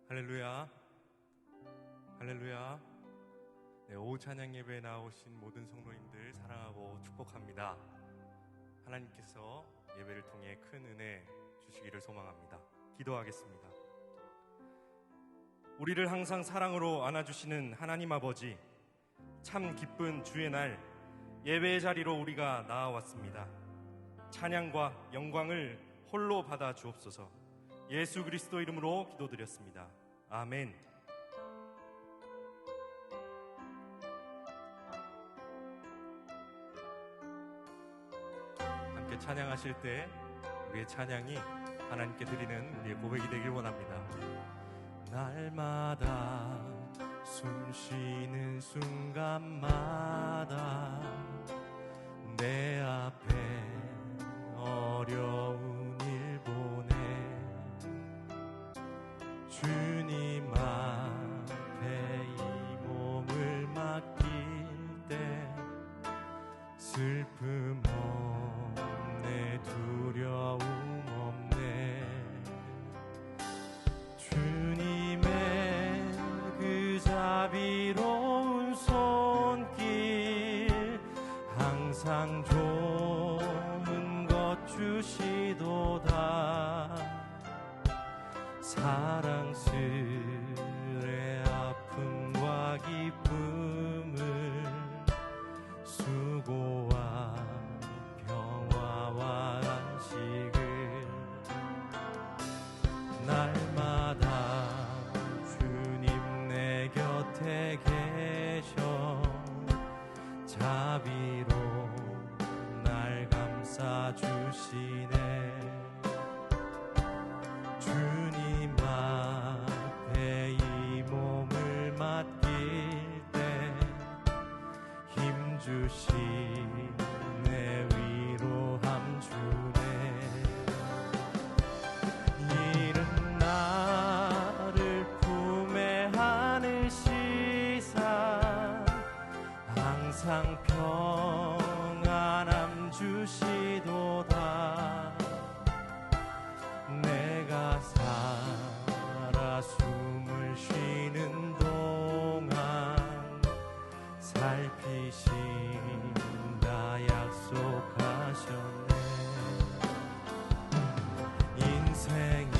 할렐루야, 할렐루야. 네, 오후 찬양 예배에 나오신 모든 성도님들 사랑하고 축복합니다. 하나님께서 예배를 통해 큰 은혜 주시기를 소망합니다. 기도하겠습니다. 우리를 항상 사랑으로 안아주시는 하나님 아버지, 참 기쁜 주의 날 예배의 자리로 우리가 나아왔습니다. 찬양과 영광을 홀로 받아 주옵소서. 예수 그리스도 이름으로 기도드렸습니다. 아멘. 함께 찬양하실 때 우리의 찬양이 하나님께 드리는 우리의 고백이 되길 원합니다. 날마다 숨 쉬는 순간마다 내 앞에 어려운 일 보내 주님 앞에 이 몸을 맡길 때 슬픔 없네, 두려움 없네. 주님의 그 자비로운 손길 항상 좋은 것 주시도다. 사랑스레 아픔과 기쁨을 수고와 평화와 안식을 날마다 주님 내 곁에 계셔 자비로 날 감싸주시네. 주님 앞에 이 몸을 맡길 때 힘주시네, 위로함 주네. 이른 나를 품에 안으시사 항상 평안함 주시도다. 내가 살아 숨을 쉬는 동안 살피신다 약속하셨네. 인생의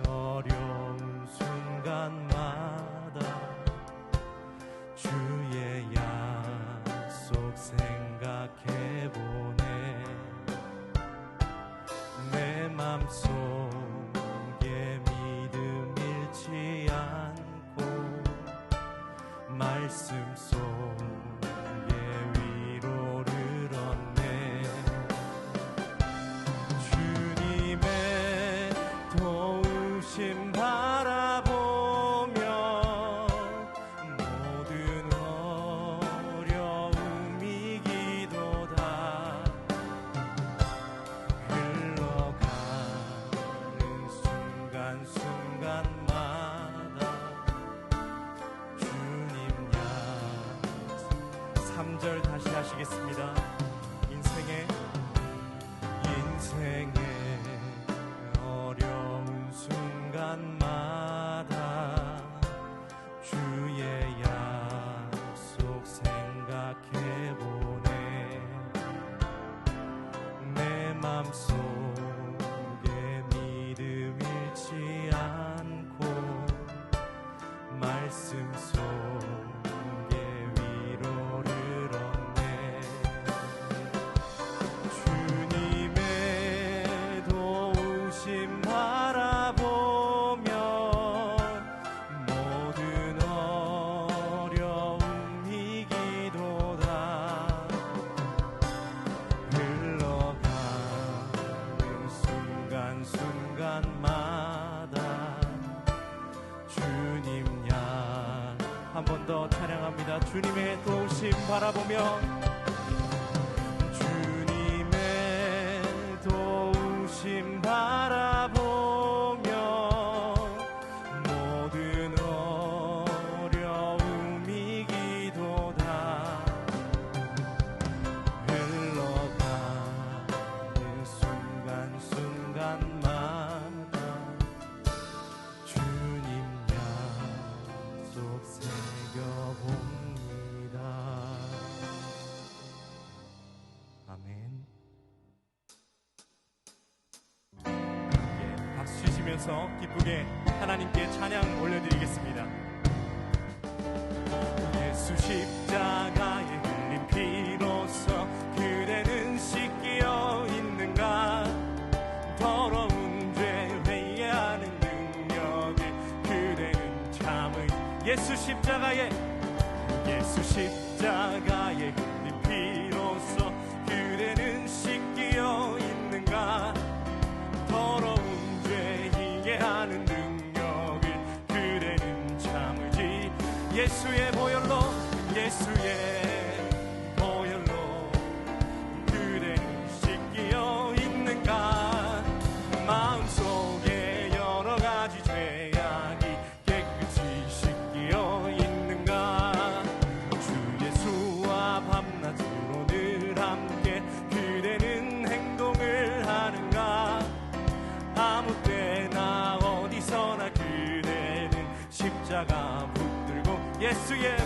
어려운 순간마다 주의 약속 생각해보네. 내 맘속에 믿음 잃지 않고 말씀 속에 위로를 얻네. 주님의 도우심 바라보며 모든 어려움 이기도다. 흘러가는 순간순간마다 주님 약속. 3절 다시 하시겠습니다. 인생의 어려운 순간마다 주의 약속 생각해보네. 내 맘속에 믿음 잃지 않고 말씀 속에 위로를 얻네. 주님의 도우심 바라보며 모든 어려움 이기도다. 흘러가는 순간순간마다 주님 한 번 더 찬양합니다. 주님의 도우심 바라보며 주님의 도우심 바라보며 모든 어려움 이기도다. 흘러가는 순간순간마다 주님 부르시면서 기쁘게 하나님께 찬양 올려드리겠습니다. 예수 십자가에 흘린 피로써 그대는 씻기어 있는가. 더러운 죄 회개하는 능력을 그대는 참의 예수 십자가에 흘린 피로써 그대는 씻기어 있는가. 더러운 죄 회개하는 능력을 그대는 참으지. 예수의 보혈로 그대는 씻기어 있는가. 마음속에 여러 가지 죄악이 깨끗이 씻기어 있는가. 주 예수와 밤낮으로 늘 함께 그대는 행동을 하는가. 아무 때나 어디서나 그대는 십자가 붙들고 예수의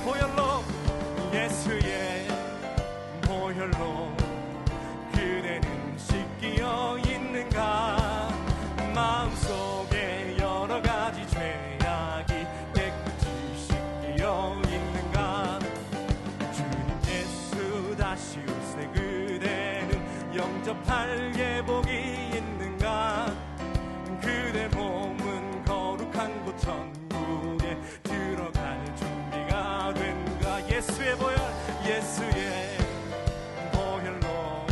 보혈로 그대는 씻기어 있는가. 마음속에 여러 가지 죄악이 깨끗이 씻기어 있는가. 주님 예수 다시 올세 그대는 영접할 예복이 있는가. 그대 몸은 거룩한 곳 천국에 들어갈 준비가 된가. 예수의 보혈로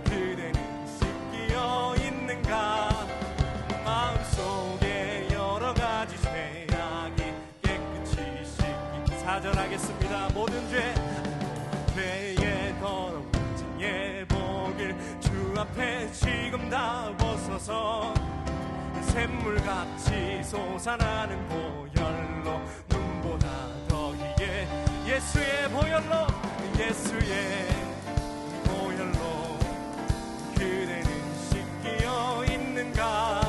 그대는 씻기어 있는가. 마음속에 여러 가지 죄악이 깨끗이 씻기. 4절 하겠습니다. 모든 죄의 더러운 예복을 주 앞에 지금 다 벗어서 샘물같이 솟아나는 보혈로 눈보다 더히게 예수의 보혈로 그대는 씻기어 있는가.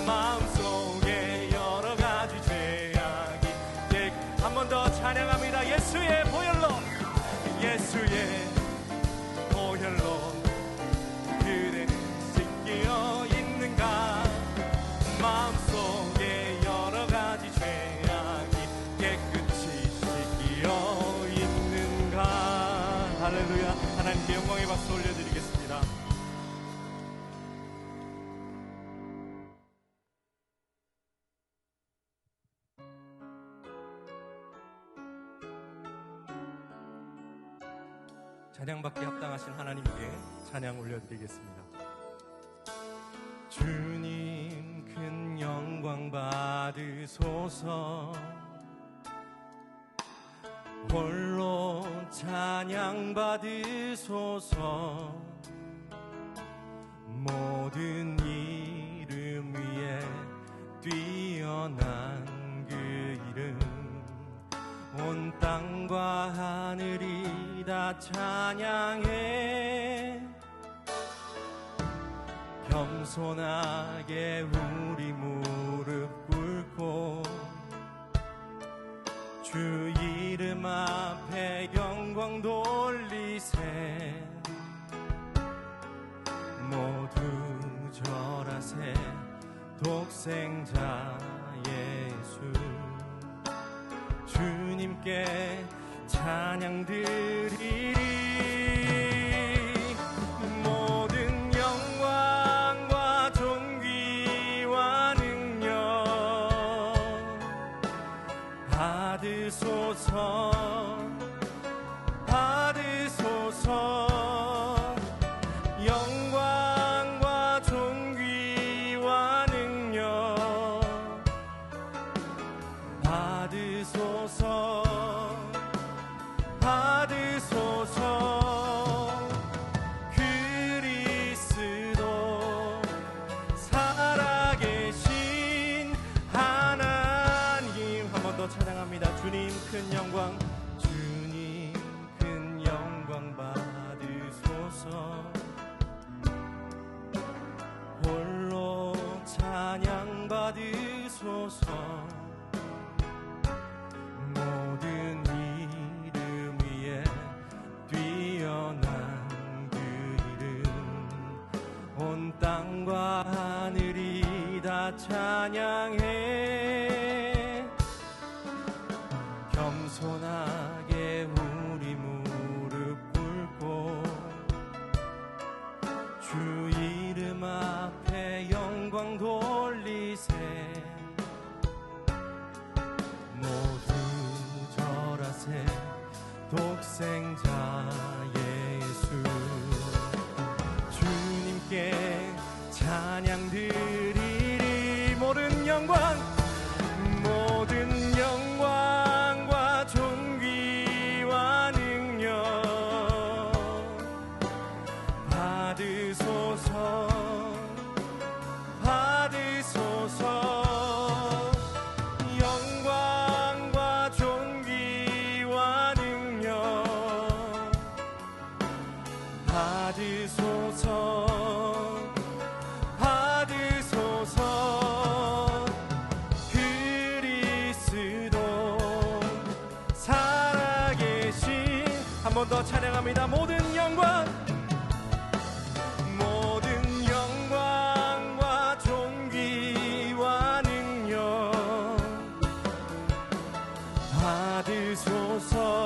마음속에 여러 가지 죄악이 한 번 더 찬양합니다. 예수의 보혈로 그대는 씻기어 있는가. 마음속에 여러 가지 죄악이 깨끗이 씻기어 있는가. 할렐루야. 하나님께 영광의 박수 올려드리겠습니다. 찬양받기 합당하신 하나님께 찬양 올려드리겠습니다. 주님 큰 영광 받으소서. 홀로 찬양 받으소서. 모든 이름 위에 뛰어난 그 이름. 온 땅과 하늘이 다 찬양해. 겸손하게 우리 무릎 꿇고 주 이름 앞에 영광 돌리세. 모두 절하세. 독생자 예수 주님께 찬양 드리리. 모든 영광과 존귀와 능력 받으소서. 영광과 존귀와 능력 받으소서. 그리스도 살아계신 하나님. 한 번 더 찬양합니다. 주님 큰 영광 받으소서. 홀로 찬양 받으소서. 모든 이름 위에 뛰어난 그 이름. 온 땅과 하늘이 다 찬양해. 겸손하게 우리 무릎 꿇고 주 이름 앞에 영광 돌리세. 모두 절하세. 독생자 예수 주님께 찬양 드리리. 모든 영광과 존귀와 능력 받으소서. 영광과 존귀와 능력 받으소서. 그리스도 살아계신. 한 번 더 찬양합니다. 모든 영광과 존귀와 능력 받으소서.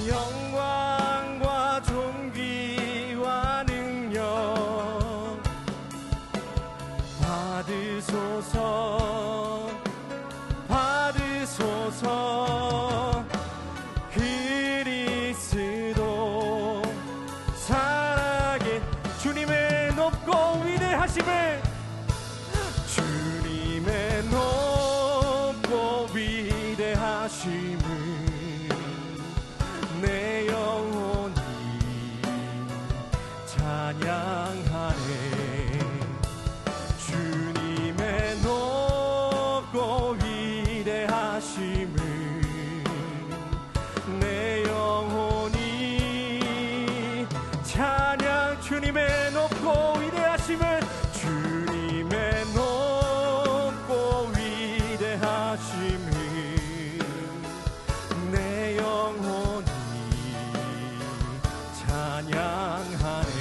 영광과 존귀와 능력 받으소서. 그리스도 살아계 주님의 높고 위대하심을 내 영혼이 찬양하네. 주님의 높고 위대하심을 내 영혼이 찬양. 주님의 높고 위대하심을 주님의 높고 위대하심을 내 영혼이 찬양하네.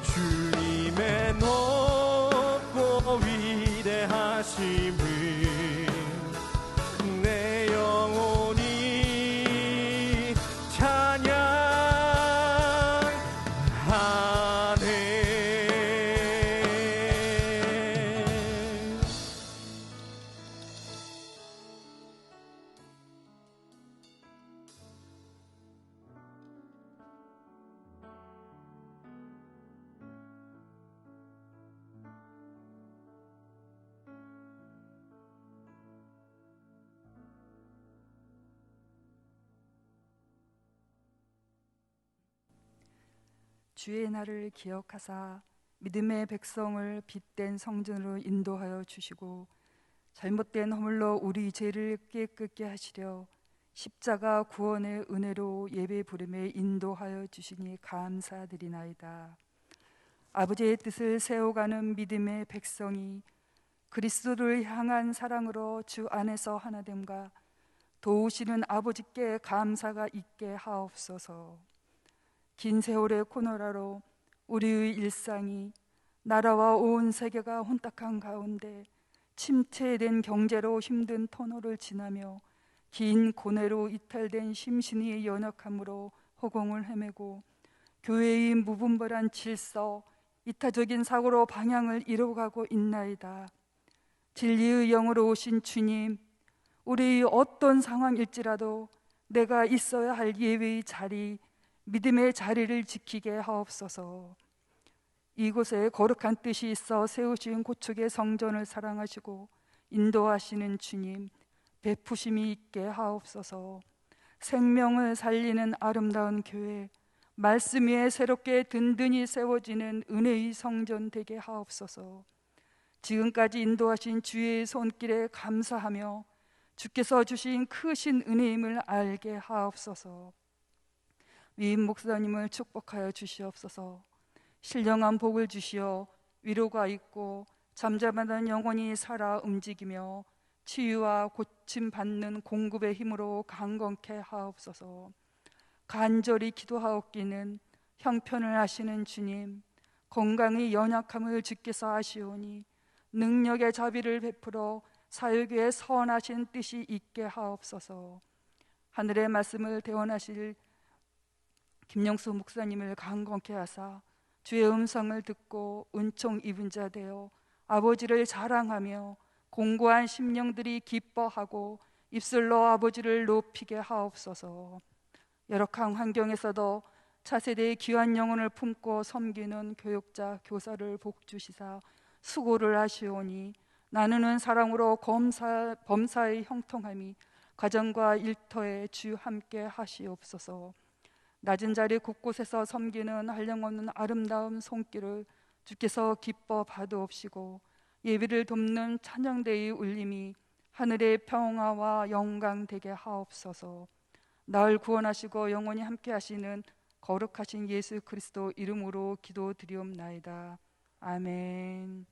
주님의 높고 위대하심을 내 영혼이 찬양하네. 주의 날을 기억하사 믿음의 백성을 빛된 성전으로 인도하여 주시고 잘못된 허물로 우리 죄를 깨끗게 하시려 십자가 구원의 은혜로 예배 부름에 인도하여 주시니 감사드리나이다. 아버지의 뜻을 세워가는 믿음의 백성이 그리스도를 향한 사랑으로 주 안에서 하나됨과 도우시는 아버지께 감사가 있게 하옵소서. 긴 세월의 코로나로 우리의 일상이 나라와 온 세계가 혼탁한 가운데 침체된 경제로 힘든 터널을 지나며 긴 고뇌로 이탈된 심신의 연약함으로 허공을 헤매고 교회의 무분별한 질서, 이타적인 사고로 방향을 잃어가고 있나이다. 진리의 영으로 오신 주님, 우리의 어떤 상황일지라도 내가 있어야 할 예배의 자리, 믿음의 자리를 지키게 하옵소서. 이곳에 거룩한 뜻이 있어 세우신 고축의 성전을 사랑하시고 인도하시는 주님, 베푸심이 있게 하옵소서. 생명을 살리는 아름다운 교회, 말씀 위에 새롭게 든든히 세워지는 은혜의 성전 되게 하옵소서. 지금까지 인도하신 주의 손길에 감사하며 주께서 주신 크신 은혜임을 알게 하옵소서. 위임 목사님을 축복하여 주시옵소서. 신령한 복을 주시어 위로가 있고 잠잠하던 영혼이 살아 움직이며 치유와 고침 받는 공급의 힘으로 강건케 하옵소서. 간절히 기도하옵기는 형편을 아시는 주님, 건강의 연약함을 주께서 아시오니 능력의 자비를 베풀어 사역에 선하신 뜻이 있게 하옵소서. 하늘의 말씀을 대원하실 김영수 목사님을 강건케 하사 주의 음성을 듣고 은총 입은 자 되어 아버지를 자랑하며 공고한 심령들이 기뻐하고 입술로 아버지를 높이게 하옵소서. 열악한 환경에서도 차세대의 귀한 영혼을 품고 섬기는 교육자, 교사를 복주시사 수고를 하시오니 나누는 사랑으로 범사의 형통함이 가정과 일터에 주 함께 하시옵소서. 낮은 자리 곳곳에서 섬기는 한량없는 아름다운 손길을 주께서 기뻐 받으옵시고 예비를 돕는 찬양대의 울림이 하늘의 평화와 영광 되게 하옵소서. 날 구원하시고 영원히 함께 하시는 거룩하신 예수 그리스도 이름으로 기도드리옵나이다. 아멘.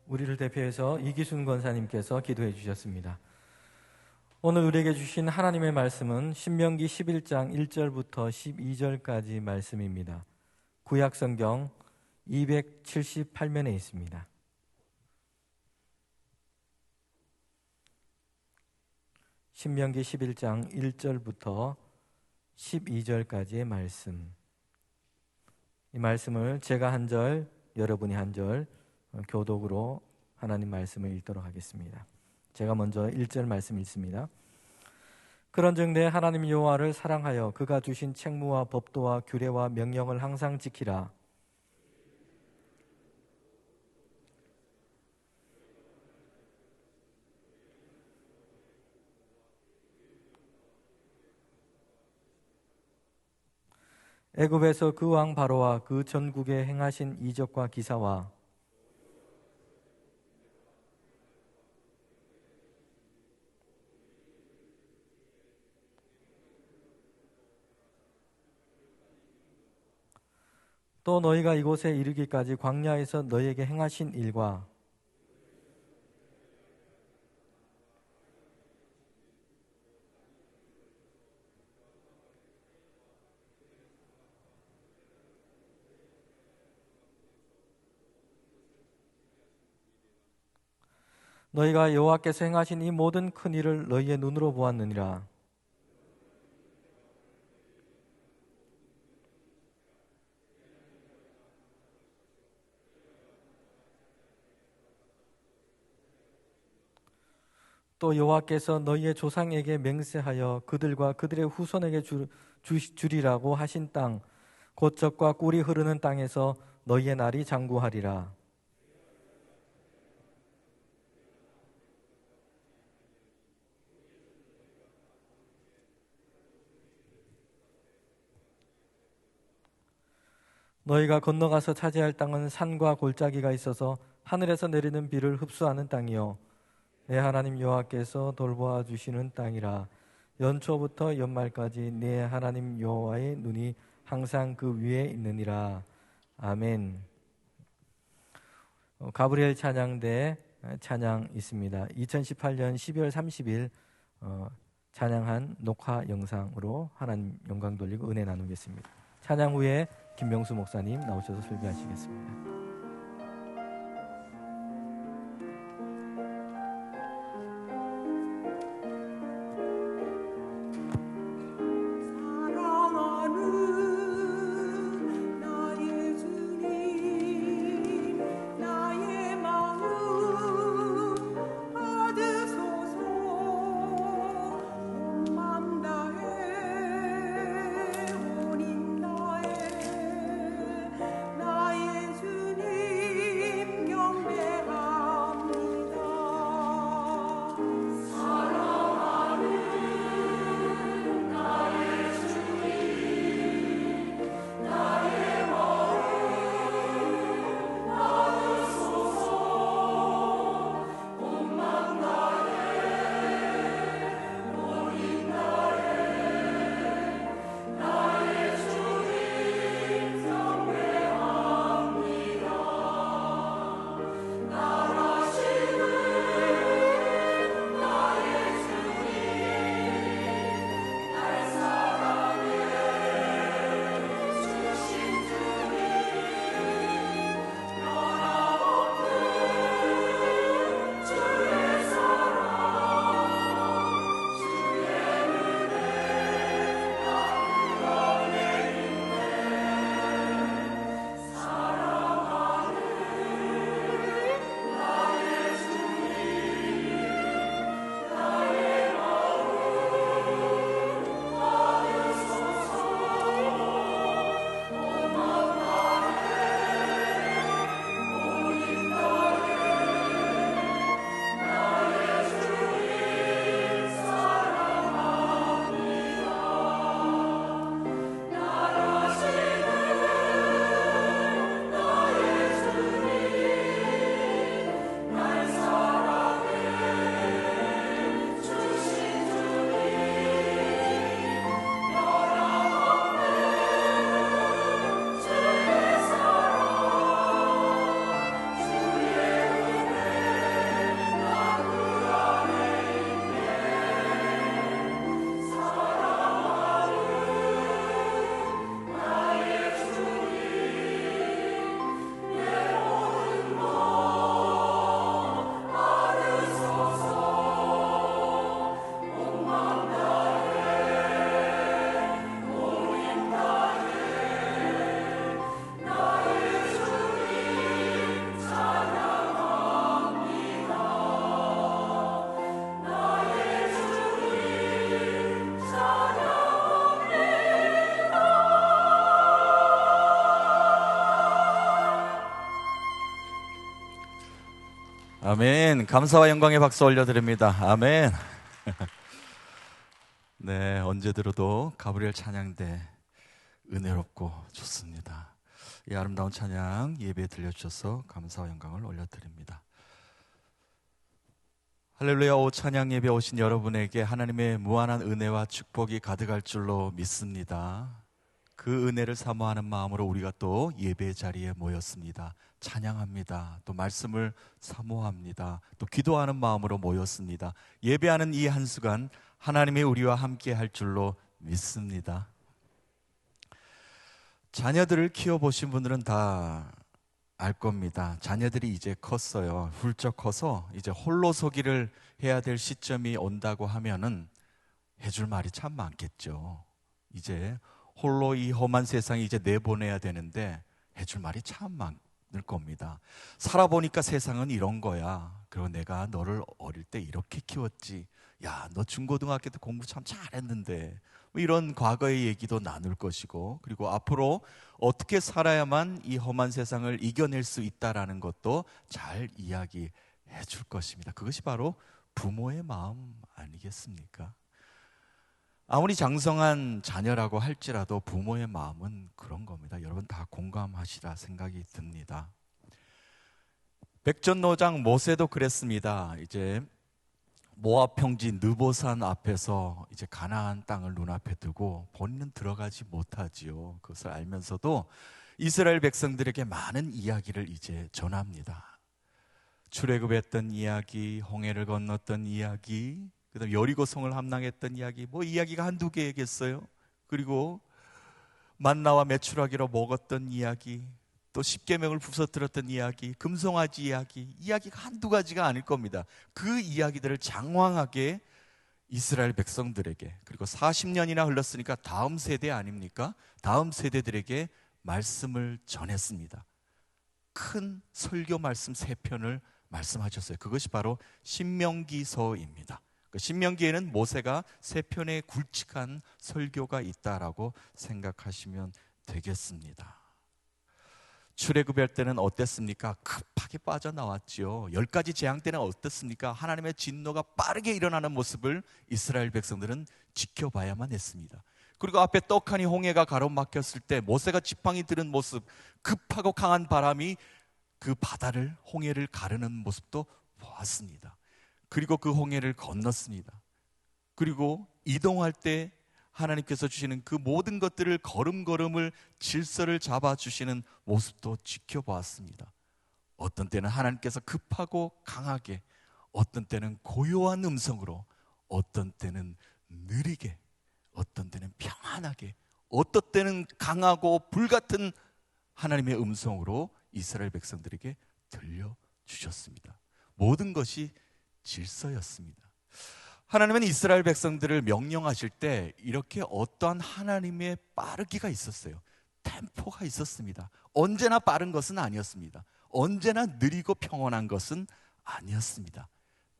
우리를 대표해서 이기순 권사님께서 기도해 주셨습니다. 오늘 우리에게 주신 하나님의 말씀은 신명기 11장 1절부터 12절까지 말씀입니다. 구약성경 278면에 있습니다. 신명기 11장 1절부터 12절까지의 말씀. 이 말씀을 제가 한 절, 여러분이 한 절 교독으로 하나님 말씀을 읽도록 하겠습니다. 제가 먼저 1절 말씀 읽습니다. 그런즉 내 하나님 여호와를 사랑하여 그가 주신 책무와 법도와 규례와 명령을 항상 지키라. 애굽에서 그 왕 바로와 그 전국에 행하신 이적과 기사와 또 너희가 이곳에 이르기까지 광야에서 너희에게 행하신 일과 너희가 여호와께서 행하신 이 모든 큰 일을 너희의 눈으로 보았느니라. 또 여호와께서 너희의 조상에게 맹세하여 그들과 그들의 후손에게 주리라고 하신 땅, 곧 젖과 꿀이 흐르는 땅에서 너희의 날이 장구하리라. 너희가 건너가서 차지할 땅은 산과 골짜기가 있어서 하늘에서 내리는 비를 흡수하는 땅이요 내 하나님 여호와께서 돌보아 주시는 땅이라. 연초부터 연말까지 내 하나님 여호와의 눈이 항상 그 위에 있느니라. 아멘. 가브리엘 찬양대 찬양 있습니다. 2018년 12월 30일 찬양한 녹화 영상으로 하나님 영광 돌리고 은혜 나누겠습니다. 찬양 후에 김명수 목사님 나오셔서 설교하시겠습니다. 나의 주님 아멘. 감사와 영광의 박수 올려드립니다. 아멘. 네, 언제 들어도 가브리엘 찬양대 은혜롭고 좋습니다. 이 아름다운 찬양 예배에 들려주셔서 감사와 영광을 올려드립니다. 할렐루야. 오 찬양 예배 오신 여러분에게 하나님의 무한한 은혜와 축복이 가득할 줄로 믿습니다. 그 은혜를 사모하는 마음으로 우리가 또 예배 자리에 모였습니다. 찬양합니다. 또 말씀을 사모합니다. 또 기도하는 마음으로 모였습니다. 예배하는 이 한 시간 하나님이 우리와 함께 할 줄로 믿습니다. 자녀들을 키워보신 분들은 다 알 겁니다. 자녀들이 이제 컸어요. 훌쩍 커서 이제 홀로서기를 해야 될 시점이 온다고 하면은 해줄 말이 참 많겠죠. 이제 홀로 이 험한 세상에 이제 내보내야 되는데 해줄 말이 참 많을 겁니다. 살아보니까 세상은 이런 거야. 그리고 내가 너를 어릴 때 이렇게 키웠지. 야, 너 중고등학교 때 공부 참 잘했는데. 뭐 이런 과거의 얘기도 나눌 것이고, 그리고 앞으로 어떻게 살아야만 이 험한 세상을 이겨낼 수 있다라는 것도 잘 이야기해 줄 것입니다. 그것이 바로 부모의 마음 아니겠습니까? 아무리 장성한 자녀라고 할지라도 부모의 마음은 그런 겁니다. 여러분 다 공감하시라 생각이 듭니다. 백전노장 모세도 그랬습니다. 이제 모압 평지 느보산 앞에서 이제 가나안 땅을 눈앞에 두고 본인은 들어가지 못하지요. 그것을 알면서도 이스라엘 백성들에게 많은 이야기를 이제 전합니다. 출애굽했던 이야기, 홍해를 건넜던 이야기, 그다음 여리고성을 함락했던 이야기, 뭐 이야기가 한두 개겠어요. 그리고 만나와 메추라기로 먹었던 이야기, 또 십계명을 부서뜨렸던 이야기, 금송아지 이야기, 이야기가 한두 가지가 아닐 겁니다. 그 이야기들을 장황하게 이스라엘 백성들에게, 그리고 40년이나 흘렀으니까 다음 세대 아닙니까? 다음 세대들에게 말씀을 전했습니다. 큰 설교 말씀 3편을 말씀하셨어요. 그것이 바로 신명기서입니다. 신명기에는 모세가 3편의 굵직한 설교가 있다라고 생각하시면 되겠습니다. 출애굽할 때는 어땠습니까? 급하게 빠져나왔지요. 10가지 재앙 때는 어땠습니까? 하나님의 진노가 빠르게 일어나는 모습을 이스라엘 백성들은 지켜봐야만 했습니다. 그리고 앞에 떡하니 홍해가 가로막혔을 때 모세가 지팡이 들은 모습, 급하고 강한 바람이 그 바다를, 홍해를 가르는 모습도 보았습니다. 그리고 그 홍해를 건넜습니다. 그리고 이동할 때 하나님께서 주시는 그 모든 것들을 걸음걸음을 질서를 잡아주시는 모습도 지켜보았습니다. 어떤 때는 하나님께서 급하고 강하게, 어떤 때는 고요한 음성으로, 어떤 때는 느리게, 어떤 때는 평안하게, 어떤 때는 강하고 불같은 하나님의 음성으로 이스라엘 백성들에게 들려주셨습니다. 모든 것이 질서였습니다. 하나님은 이스라엘 백성들을 명령하실 때 이렇게 어떠한 하나님의 빠르기가 있었어요. 템포가 있었습니다. 언제나 빠른 것은 아니었습니다. 언제나 느리고 평온한 것은 아니었습니다.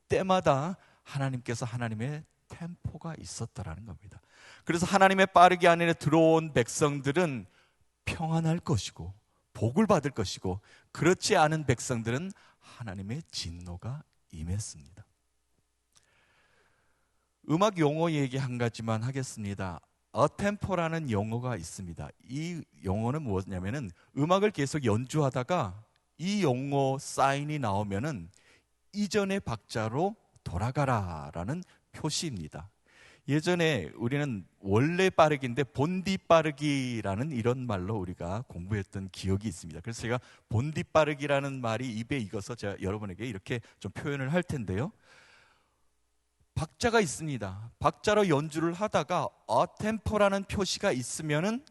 때마다 하나님께서 하나님의 템포가 있었다라는 겁니다. 그래서 하나님의 빠르기 안에 들어온 백성들은 평안할 것이고 복을 받을 것이고, 그렇지 않은 백성들은 하나님의 진노가 임했습니다. 음악 용어 얘기 한 가지만 하겠습니다. 어템포라는 용어가 있습니다. 이 용어는 무엇이냐면은 음악을 계속 연주하다가 이 용어 사인이 나오면은 이전의 박자로 돌아가라라는 표시입니다. 예전에 우리는 원래 빠르기인데 본디 빠르기라는 이런 말로 우리가 공부했던 기억이 있습니다. 그래서 제가 본디 빠르기라는 말이 입에 익어서 제가 여러분에게 이렇게 좀 표현을 할 텐데요. 박자가 있습니다. 박자로 연주를 하다가 어템포라는 표시가 있으면은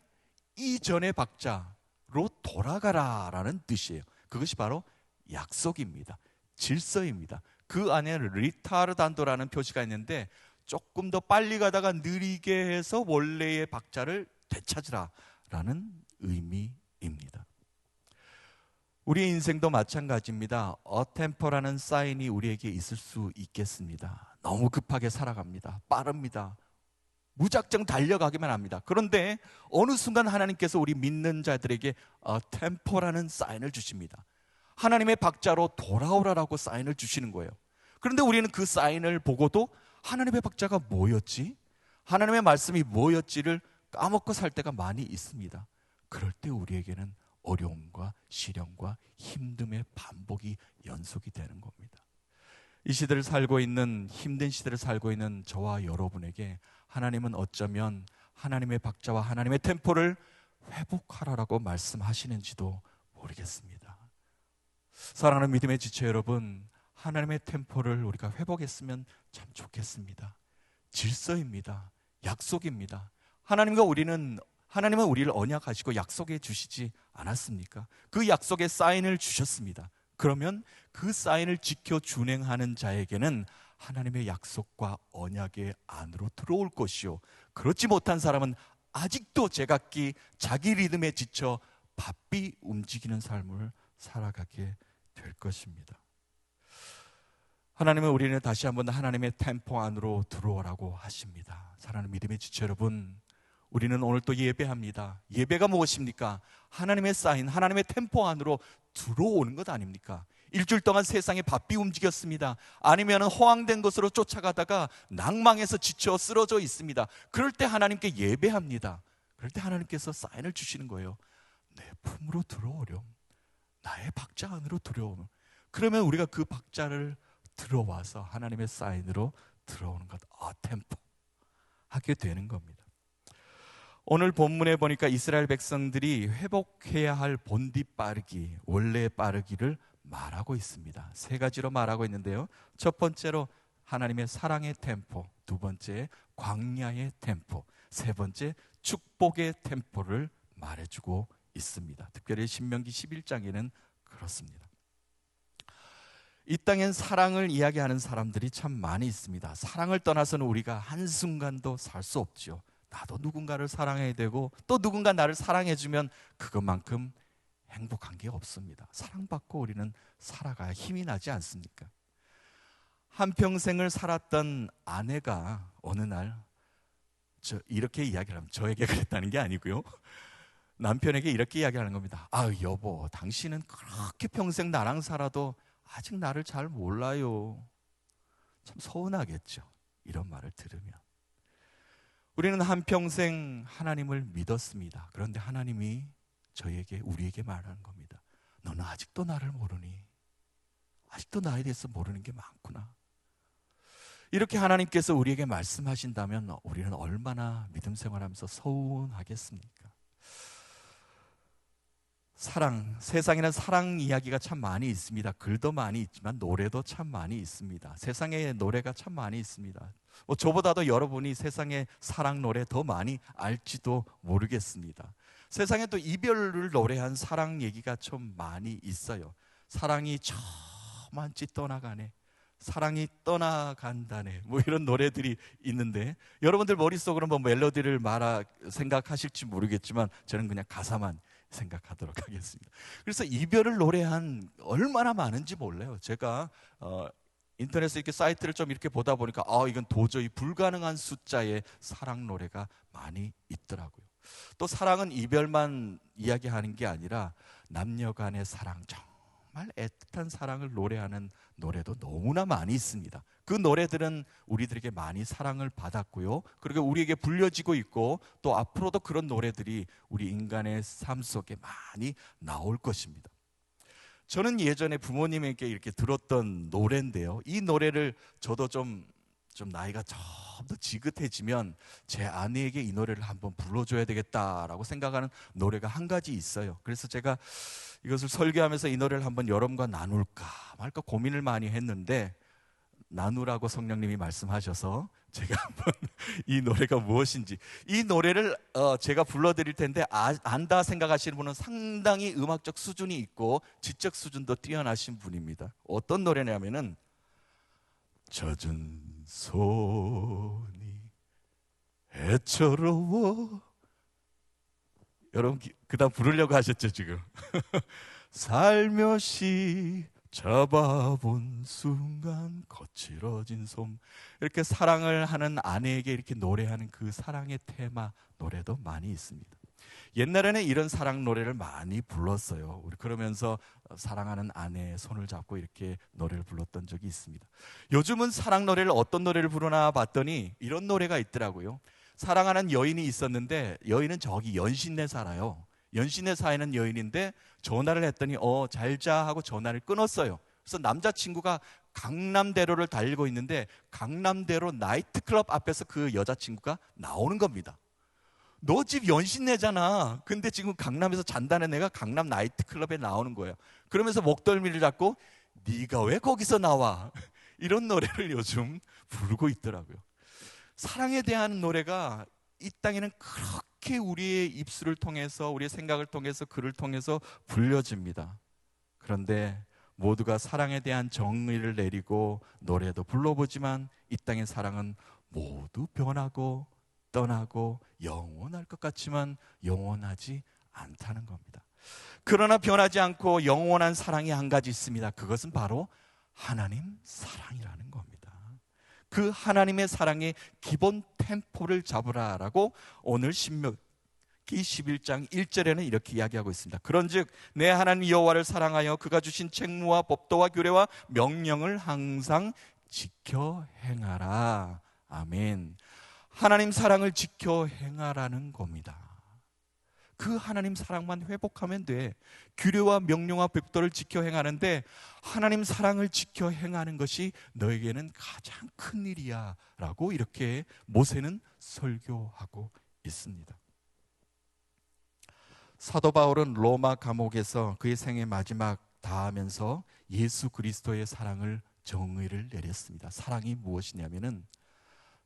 이전의 박자로 돌아가라라는 뜻이에요. 그것이 바로 약속입니다. 질서입니다. 그 안에는 리타르단도라는 표시가 있는데 조금 더 빨리 가다가 느리게 해서 원래의 박자를 되찾으라라는 의미입니다. 우리의 인생도 마찬가지입니다. 어템포라는 사인이 우리에게 있을 수 있겠습니다. 너무 급하게 살아갑니다. 빠릅니다. 무작정 달려가기만 합니다. 그런데 어느 순간 하나님께서 우리 믿는 자들에게 어템포라는 사인을 주십니다. 하나님의 박자로 돌아오라라고 사인을 주시는 거예요. 그런데 우리는 그 사인을 보고도 하나님의 박자가 뭐였지? 하나님의 말씀이 뭐였지를 까먹고 살 때가 많이 있습니다. 그럴 때 우리에게는 어려움과 시련과 힘듦의 반복이 연속이 되는 겁니다. 이 시대를 살고 있는, 힘든 시대를 살고 있는 저와 여러분에게 하나님은 어쩌면 하나님의 박자와 하나님의 템포를 회복하라라고 말씀하시는지도 모르겠습니다. 사랑하는 믿음의 지체 여러분, 하나님의 템포를 우리가 회복했으면 참 좋겠습니다. 질서입니다. 약속입니다. 하나님은 우리를 언약하시고 약속해 주시지 않았습니까? 그 약속에 사인을 주셨습니다. 그러면 그 사인을 지켜 준행하는 자에게는 하나님의 약속과 언약의 안으로 들어올 것이요, 그렇지 못한 사람은 아직도 제각기 자기 리듬에 지쳐 바삐 움직이는 삶을 살아가게 될 것입니다. 하나님은 우리는 다시 한번 하나님의 템포 안으로 들어오라고 하십니다. 사랑하는 믿음의 지체 여러분, 우리는 오늘 또 예배합니다. 예배가 무엇입니까? 하나님의 사인, 하나님의 템포 안으로 들어오는 것 아닙니까? 일주일 동안 세상에 바삐 움직였습니다. 아니면 허황된 것으로 쫓아가다가 낭망해서 지쳐 쓰러져 있습니다. 그럴 때 하나님께 예배합니다. 그럴 때 하나님께서 사인을 주시는 거예요. 내 품으로 들어오렴. 나의 박자 안으로 들어오면, 그러면 우리가 그 박자를 들어와서 하나님의 사인으로 들어오는 것, 템포 하게 되는 겁니다. 오늘 본문에 보니까 이스라엘 백성들이 회복해야 할 본디 빠르기, 원래 빠르기를 말하고 있습니다. 세 가지로 말하고 있는데요. 첫 번째로 하나님의 사랑의 템포, 두 번째 광야의 템포, 세 번째 축복의 템포를 말해주고 있습니다. 특별히 신명기 11장에는 그렇습니다. 이 땅엔 사랑을 이야기하는 사람들이 참 많이 있습니다. 사랑을 떠나서는 우리가 한순간도 살 수 없죠. 나도 누군가를 사랑해야 되고 또 누군가 나를 사랑해주면 그것만큼 행복한 게 없습니다. 사랑받고 우리는 살아가야 힘이 나지 않습니까? 한평생을 살았던 아내가 어느 날 이렇게 이야기를 합니다. 저에게 그랬다는 게 아니고요, 남편에게 이렇게 이야기하는 겁니다. 여보, 당신은 그렇게 평생 나랑 살아도 아직 나를 잘 몰라요. 참 서운하겠죠, 이런 말을 들으면. 우리는 한평생 하나님을 믿었습니다. 그런데 하나님이 우리에게 말하는 겁니다. 너는 아직도 나를 모르니? 아직도 나에 대해서 모르는 게 많구나. 이렇게 하나님께서 우리에게 말씀하신다면 우리는 얼마나 믿음 생활하면서 서운하겠습니까? 사랑, 세상에는 사랑 이야기가 참 많이 있습니다. 글도 많이 있지만 노래도 참 많이 있습니다. 세상에 노래가 참 많이 있습니다. 저보다도 여러분이 세상의 사랑 노래 더 많이 알지도 모르겠습니다. 세상에 또 이별을 노래한 사랑 얘기가 좀 많이 있어요. 사랑이 저만치 떠나가네, 사랑이 떠나간다네, 이런 노래들이 있는데 여러분들 머릿속으로 멜로디를 생각하실지 모르겠지만 저는 그냥 가사만 생각하도록 하겠습니다. 그래서 이별을 노래한 얼마나 많은지 몰라요. 제가 인터넷에 이렇게 사이트를 좀 이렇게 보다 보니까 이건 도저히 불가능한 숫자의 사랑 노래가 많이 있더라고요. 또 사랑은 이별만 이야기하는 게 아니라 남녀 간의 사랑, 정말 애틋한 사랑을 노래하는 노래도 너무나 많이 있습니다. 그 노래들은 우리들에게 많이 사랑을 받았고요, 그리고 우리에게 불려지고 있고 또 앞으로도 그런 노래들이 우리 인간의 삶 속에 많이 나올 것입니다. 저는 예전에 부모님에게 이렇게 들었던 노래인데요, 이 노래를 저도 좀 나이가 좀 더 지긋해지면 제 아내에게 이 노래를 한번 불러줘야 되겠다라고 생각하는 노래가 한 가지 있어요. 그래서 제가 이것을 설교하면서 이 노래를 한번 여러분과 나눌까 말까 고민을 많이 했는데 나누라고 성령님이 말씀하셔서 제가 한번 이 노래가 무엇인지, 이 노래를 제가 불러드릴 텐데 안다 생각하시는 분은 상당히 음악적 수준이 있고 지적 수준도 뛰어나신 분입니다. 어떤 노래냐면은 젖은 손이 애처로워, 여러분 그 다음 부르려고 하셨죠 지금? 살며시 잡아본 순간 거칠어진 손, 이렇게 사랑을 하는 아내에게 이렇게 노래하는 그 사랑의 테마 노래도 많이 있습니다. 옛날에는 이런 사랑 노래를 많이 불렀어요. 우리 그러면서 사랑하는 아내의 손을 잡고 이렇게 노래를 불렀던 적이 있습니다. 요즘은 사랑 노래를 어떤 노래를 부르나 봤더니 이런 노래가 있더라고요. 사랑하는 여인이 있었는데 여인은 저기 연신내 살아요. 연신내 사는 여인인데 전화를 했더니 잘 자 하고 전화를 끊었어요. 그래서 남자친구가 강남대로를 달리고 있는데 강남대로 나이트클럽 앞에서 그 여자친구가 나오는 겁니다. 너 집 연신내잖아. 근데 지금 강남에서 잔다는 애가 강남 나이트클럽에 나오는 거예요. 그러면서 목덜미를 잡고 네가 왜 거기서 나와? 이런 노래를 요즘 부르고 있더라고요. 사랑에 대한 노래가 이 땅에는 그렇게 우리의 입술을 통해서, 우리의 생각을 통해서, 글을 통해서 불려집니다. 그런데 모두가 사랑에 대한 정의를 내리고 노래도 불러보지만 이 땅의 사랑은 모두 변하고 떠나고 영원할 것 같지만 영원하지 않다는 겁니다. 그러나 변하지 않고 영원한 사랑이 한 가지 있습니다. 그것은 바로 하나님 사랑이라는 겁니다. 그 하나님의 사랑의 기본 템포를 잡으라라고 오늘 신명기 11장 1절에는 이렇게 이야기하고 있습니다. 그런즉 내 하나님 여호와를 사랑하여 그가 주신 책무와 법도와 규례와 명령을 항상 지켜 행하라. 아멘. 하나님 사랑을 지켜 행하라는 겁니다. 그 하나님 사랑만 회복하면 돼. 규례와 명령과 법도를 지켜 행하는데 하나님 사랑을 지켜 행하는 것이 너에게는 가장 큰 일이야 라고 이렇게 모세는 설교하고 있습니다. 사도 바울은 로마 감옥에서 그의 생의 마지막 다하면서 예수 그리스도의 사랑을 정의를 내렸습니다. 사랑이 무엇이냐면은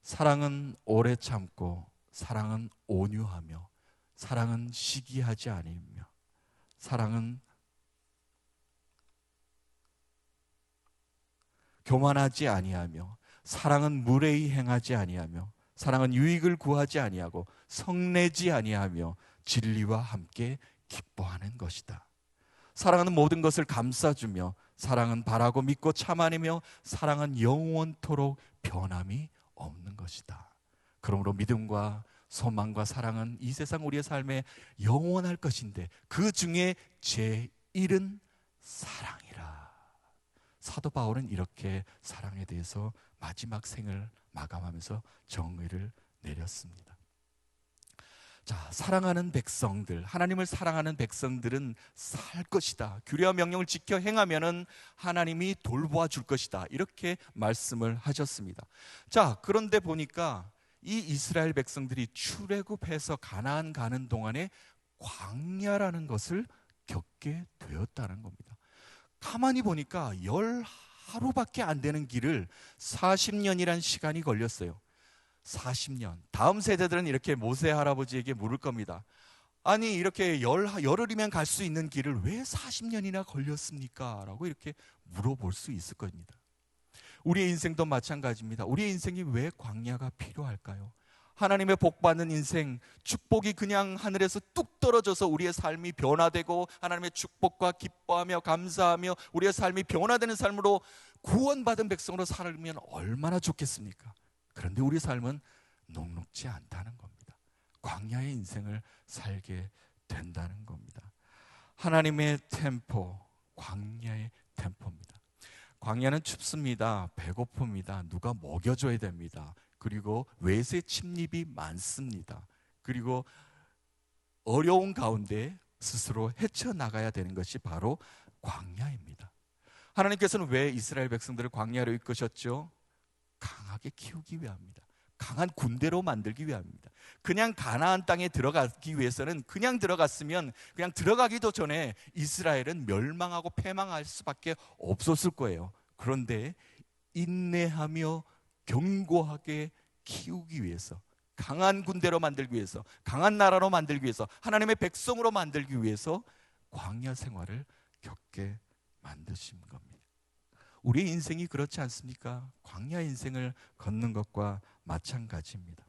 사랑은 오래 참고 사랑은 온유하며 사랑은 시기하지 않으며 사랑은 교만하지 아니하며 사랑은 무례히 행하지 아니하며 사랑은 유익을 구하지 아니하고 성내지 아니하며 진리와 함께 기뻐하는 것이다. 사랑은 모든 것을 감싸주며 사랑은 바라고 믿고 참아내며 사랑은 영원토록 변함이 없는 것이다. 그러므로 믿음과 소망과 사랑은 이 세상 우리의 삶에 영원할 것인데 그 중에 제1은 사랑이라. 사도 바울은 이렇게 사랑에 대해서 마지막 생을 마감하면서 정의를 내렸습니다. 자, 사랑하는 백성들, 하나님을 사랑하는 백성들은 살 것이다. 규례와 명령을 지켜 행하면은 하나님이 돌보아 줄 것이다. 이렇게 말씀을 하셨습니다. 자, 그런데 보니까 이 이스라엘 백성들이 출애굽해서 가나안 가는 동안에 광야라는 것을 겪게 되었다는 겁니다. 가만히 보니까 10하루밖에 안 되는 길을 40년이란 시간이 걸렸어요. 40년. 다음 세대들은 이렇게 모세 할아버지에게 물을 겁니다. 아니 이렇게 열흘이면 갈 수 있는 길을 왜 40년이나 걸렸습니까? 라고 이렇게 물어볼 수 있을 겁니다. 우리의 인생도 마찬가지입니다. 우리의 인생이 왜 광야가 필요할까요? 하나님의 복받는 인생, 축복이 그냥 하늘에서 뚝 떨어져서 우리의 삶이 변화되고 하나님의 축복과 기뻐하며 감사하며 우리의 삶이 변화되는 삶으로 구원받은 백성으로 살면 얼마나 좋겠습니까? 그런데 우리 삶은 녹록지 않다는 겁니다. 광야의 인생을 살게 된다는 겁니다. 하나님의 템포, 광야의 템포입니다. 광야는 춥습니다. 배고픕니다. 누가 먹여줘야 됩니다. 그리고 외세 침입이 많습니다. 그리고 어려운 가운데 스스로 헤쳐나가야 되는 것이 바로 광야입니다. 하나님께서는 왜 이스라엘 백성들을 광야로 이끄셨죠? 강하게 키우기 위함입니다. 강한 군대로 만들기 위함입니다. 그냥 가나안 땅에 들어가기 위해서는 그냥 들어갔으면 그냥 들어가기도 전에 이스라엘은 멸망하고 패망할 수밖에 없었을 거예요. 그런데 인내하며 견고하게 키우기 위해서, 강한 군대로 만들기 위해서, 강한 나라로 만들기 위해서, 하나님의 백성으로 만들기 위해서 광야 생활을 겪게 만드신 겁니다. 우리의 인생이 그렇지 않습니까? 광야 인생을 걷는 것과 마찬가지입니다.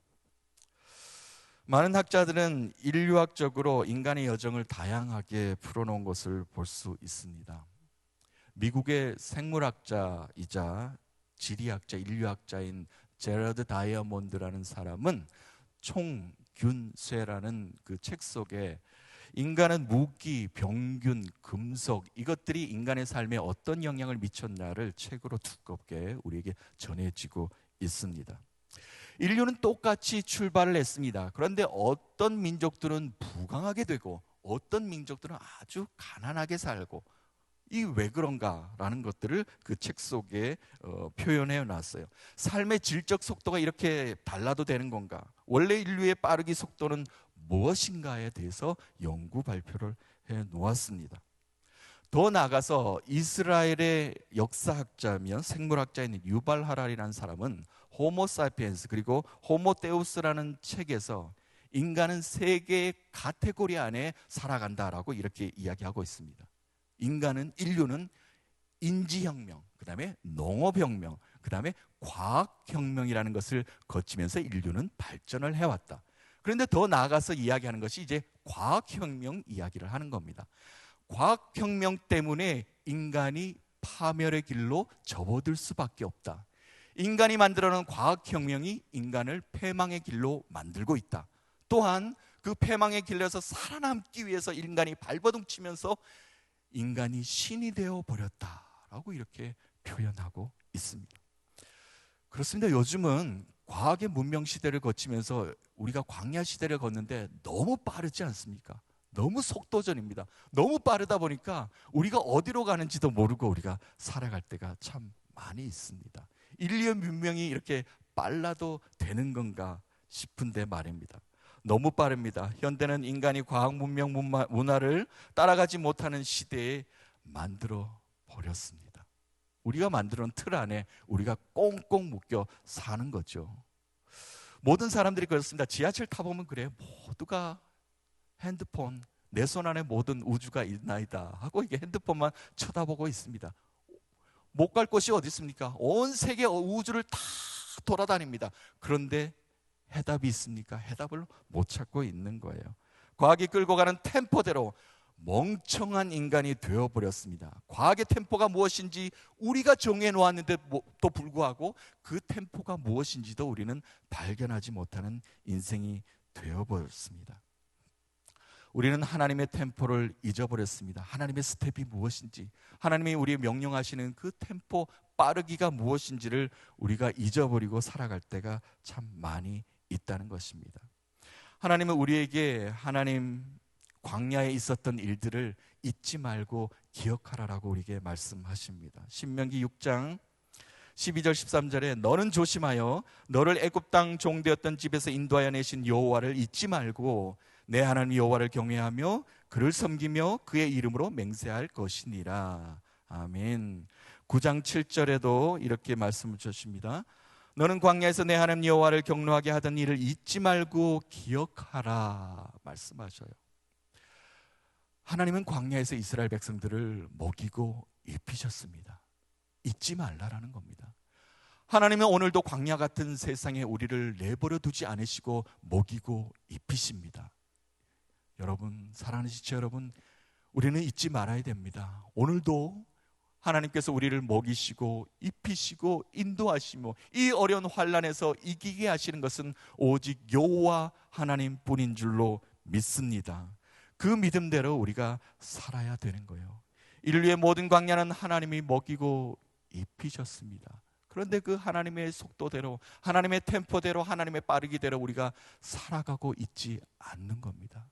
많은 학자들은 인류학적으로 인간의 여정을 다양하게 풀어놓은 것을 볼 수 있습니다. 미국의 생물학자이자 지리학자, 인류학자인 제러드 다이아몬드라는 사람은 총 균쇠라는 그 책 속에 인간은 무기, 병균, 금속 이것들이 인간의 삶에 어떤 영향을 미쳤나를 책으로 두껍게 우리에게 전해지고 있습니다. 인류는 똑같이 출발을 했습니다. 그런데 어떤 민족들은 부강하게 되고 어떤 민족들은 아주 가난하게 살고 이 왜 그런가라는 것들을 그 책 속에 표현해 놨어요. 삶의 질적 속도가 이렇게 달라도 되는 건가? 원래 인류의 빠르기 속도는 무엇인가에 대해서 연구 발표를 해 놓았습니다. 더 나아가서 이스라엘의 역사학자며 생물학자인 유발 하랄이라는 사람은 호모 사피엔스 그리고 호모 데우스라는 책에서 인간은 세 개의 카테고리 안에 살아간다라고 이렇게 이야기하고 있습니다. 인류는 인지혁명, 그 다음에 농업혁명, 그 다음에 과학혁명이라는 것을 거치면서 인류는 발전을 해왔다. 그런데 더 나아가서 이야기하는 것이 이제 과학혁명 이야기를 하는 겁니다. 과학혁명 때문에 인간이 파멸의 길로 접어들 수밖에 없다. 인간이 만들어놓은 과학혁명이 인간을 패망의 길로 만들고 있다. 또한 그 패망의 길에서 살아남기 위해서 인간이 발버둥치면서 인간이 신이 되어 버렸다라고 이렇게 표현하고 있습니다. 그렇습니다. 요즘은 과학의 문명 시대를 거치면서 우리가 광야 시대를 걷는데 너무 빠르지 않습니까? 너무 속도전입니다. 너무 빠르다 보니까 우리가 어디로 가는지도 모르고 우리가 살아갈 때가 참 많이 있습니다. 인류의 문명이 이렇게 빨라도 되는 건가 싶은데 말입니다. 너무 빠릅니다. 현대는 인간이 과학 문명 문화를 따라가지 못하는 시대에 만들어 버렸습니다. 우리가 만들어 놓은 틀 안에 우리가 꽁꽁 묶여 사는 거죠. 모든 사람들이 그렇습니다. 지하철 타보면 그래요. 모두가 핸드폰, 내 손 안에 모든 우주가 있나이다 하고 이게 핸드폰만 쳐다보고 있습니다. 못 갈 곳이 어디 있습니까? 온 세계 우주를 다 돌아다닙니다. 그런데 해답이 있습니까? 해답을 못 찾고 있는 거예요. 과학이 끌고 가는 템포대로 멍청한 인간이 되어버렸습니다. 과학의 템포가 무엇인지 우리가 정해 놓았는데도 불구하고 그 템포가 무엇인지도 우리는 발견하지 못하는 인생이 되어버렸습니다. 우리는 하나님의 템포를 잊어버렸습니다. 하나님의 스텝이 무엇인지, 하나님이 우리의 명령하시는 그 템포 빠르기가 무엇인지를 우리가 잊어버리고 살아갈 때가 참 많이 있다는 것입니다. 하나님은 우리에게 하나님 광야에 있었던 일들을 잊지 말고 기억하라라고 우리에게 말씀하십니다. 신명기 6장 12절 13절에 너는 조심하여 너를 애굽 땅 종되었던 집에서 인도하여 내신 여호와를 잊지 말고 내 하나님 여호와를 경외하며 그를 섬기며 그의 이름으로 맹세할 것이니라. 아멘. 9장 7절에도 이렇게 말씀을 주십니다. 너는 광야에서 내 하나님 여호와를 경노하게 하던 일을 잊지 말고 기억하라 말씀하셔요. 하나님은 광야에서 이스라엘 백성들을 먹이고 입히셨습니다. 잊지 말라라는 겁니다. 하나님은 오늘도 광야 같은 세상에 우리를 내버려 두지 않으시고 먹이고 입히십니다. 여러분, 사랑하는 지체 여러분, 우리는 잊지 말아야 됩니다. 오늘도 하나님께서 우리를 먹이시고 입히시고 인도하시며 이 어려운 환난에서 이기게 하시는 것은 오직 여호와 하나님뿐인 줄로 믿습니다. 그 믿음대로 우리가 살아야 되는 거예요. 인류의 모든 광야는 하나님이 먹이고 입히셨습니다. 그런데 그 하나님의 속도대로, 하나님의 템포대로, 하나님의 빠르기대로 우리가 살아가고 있지 않는 겁니다.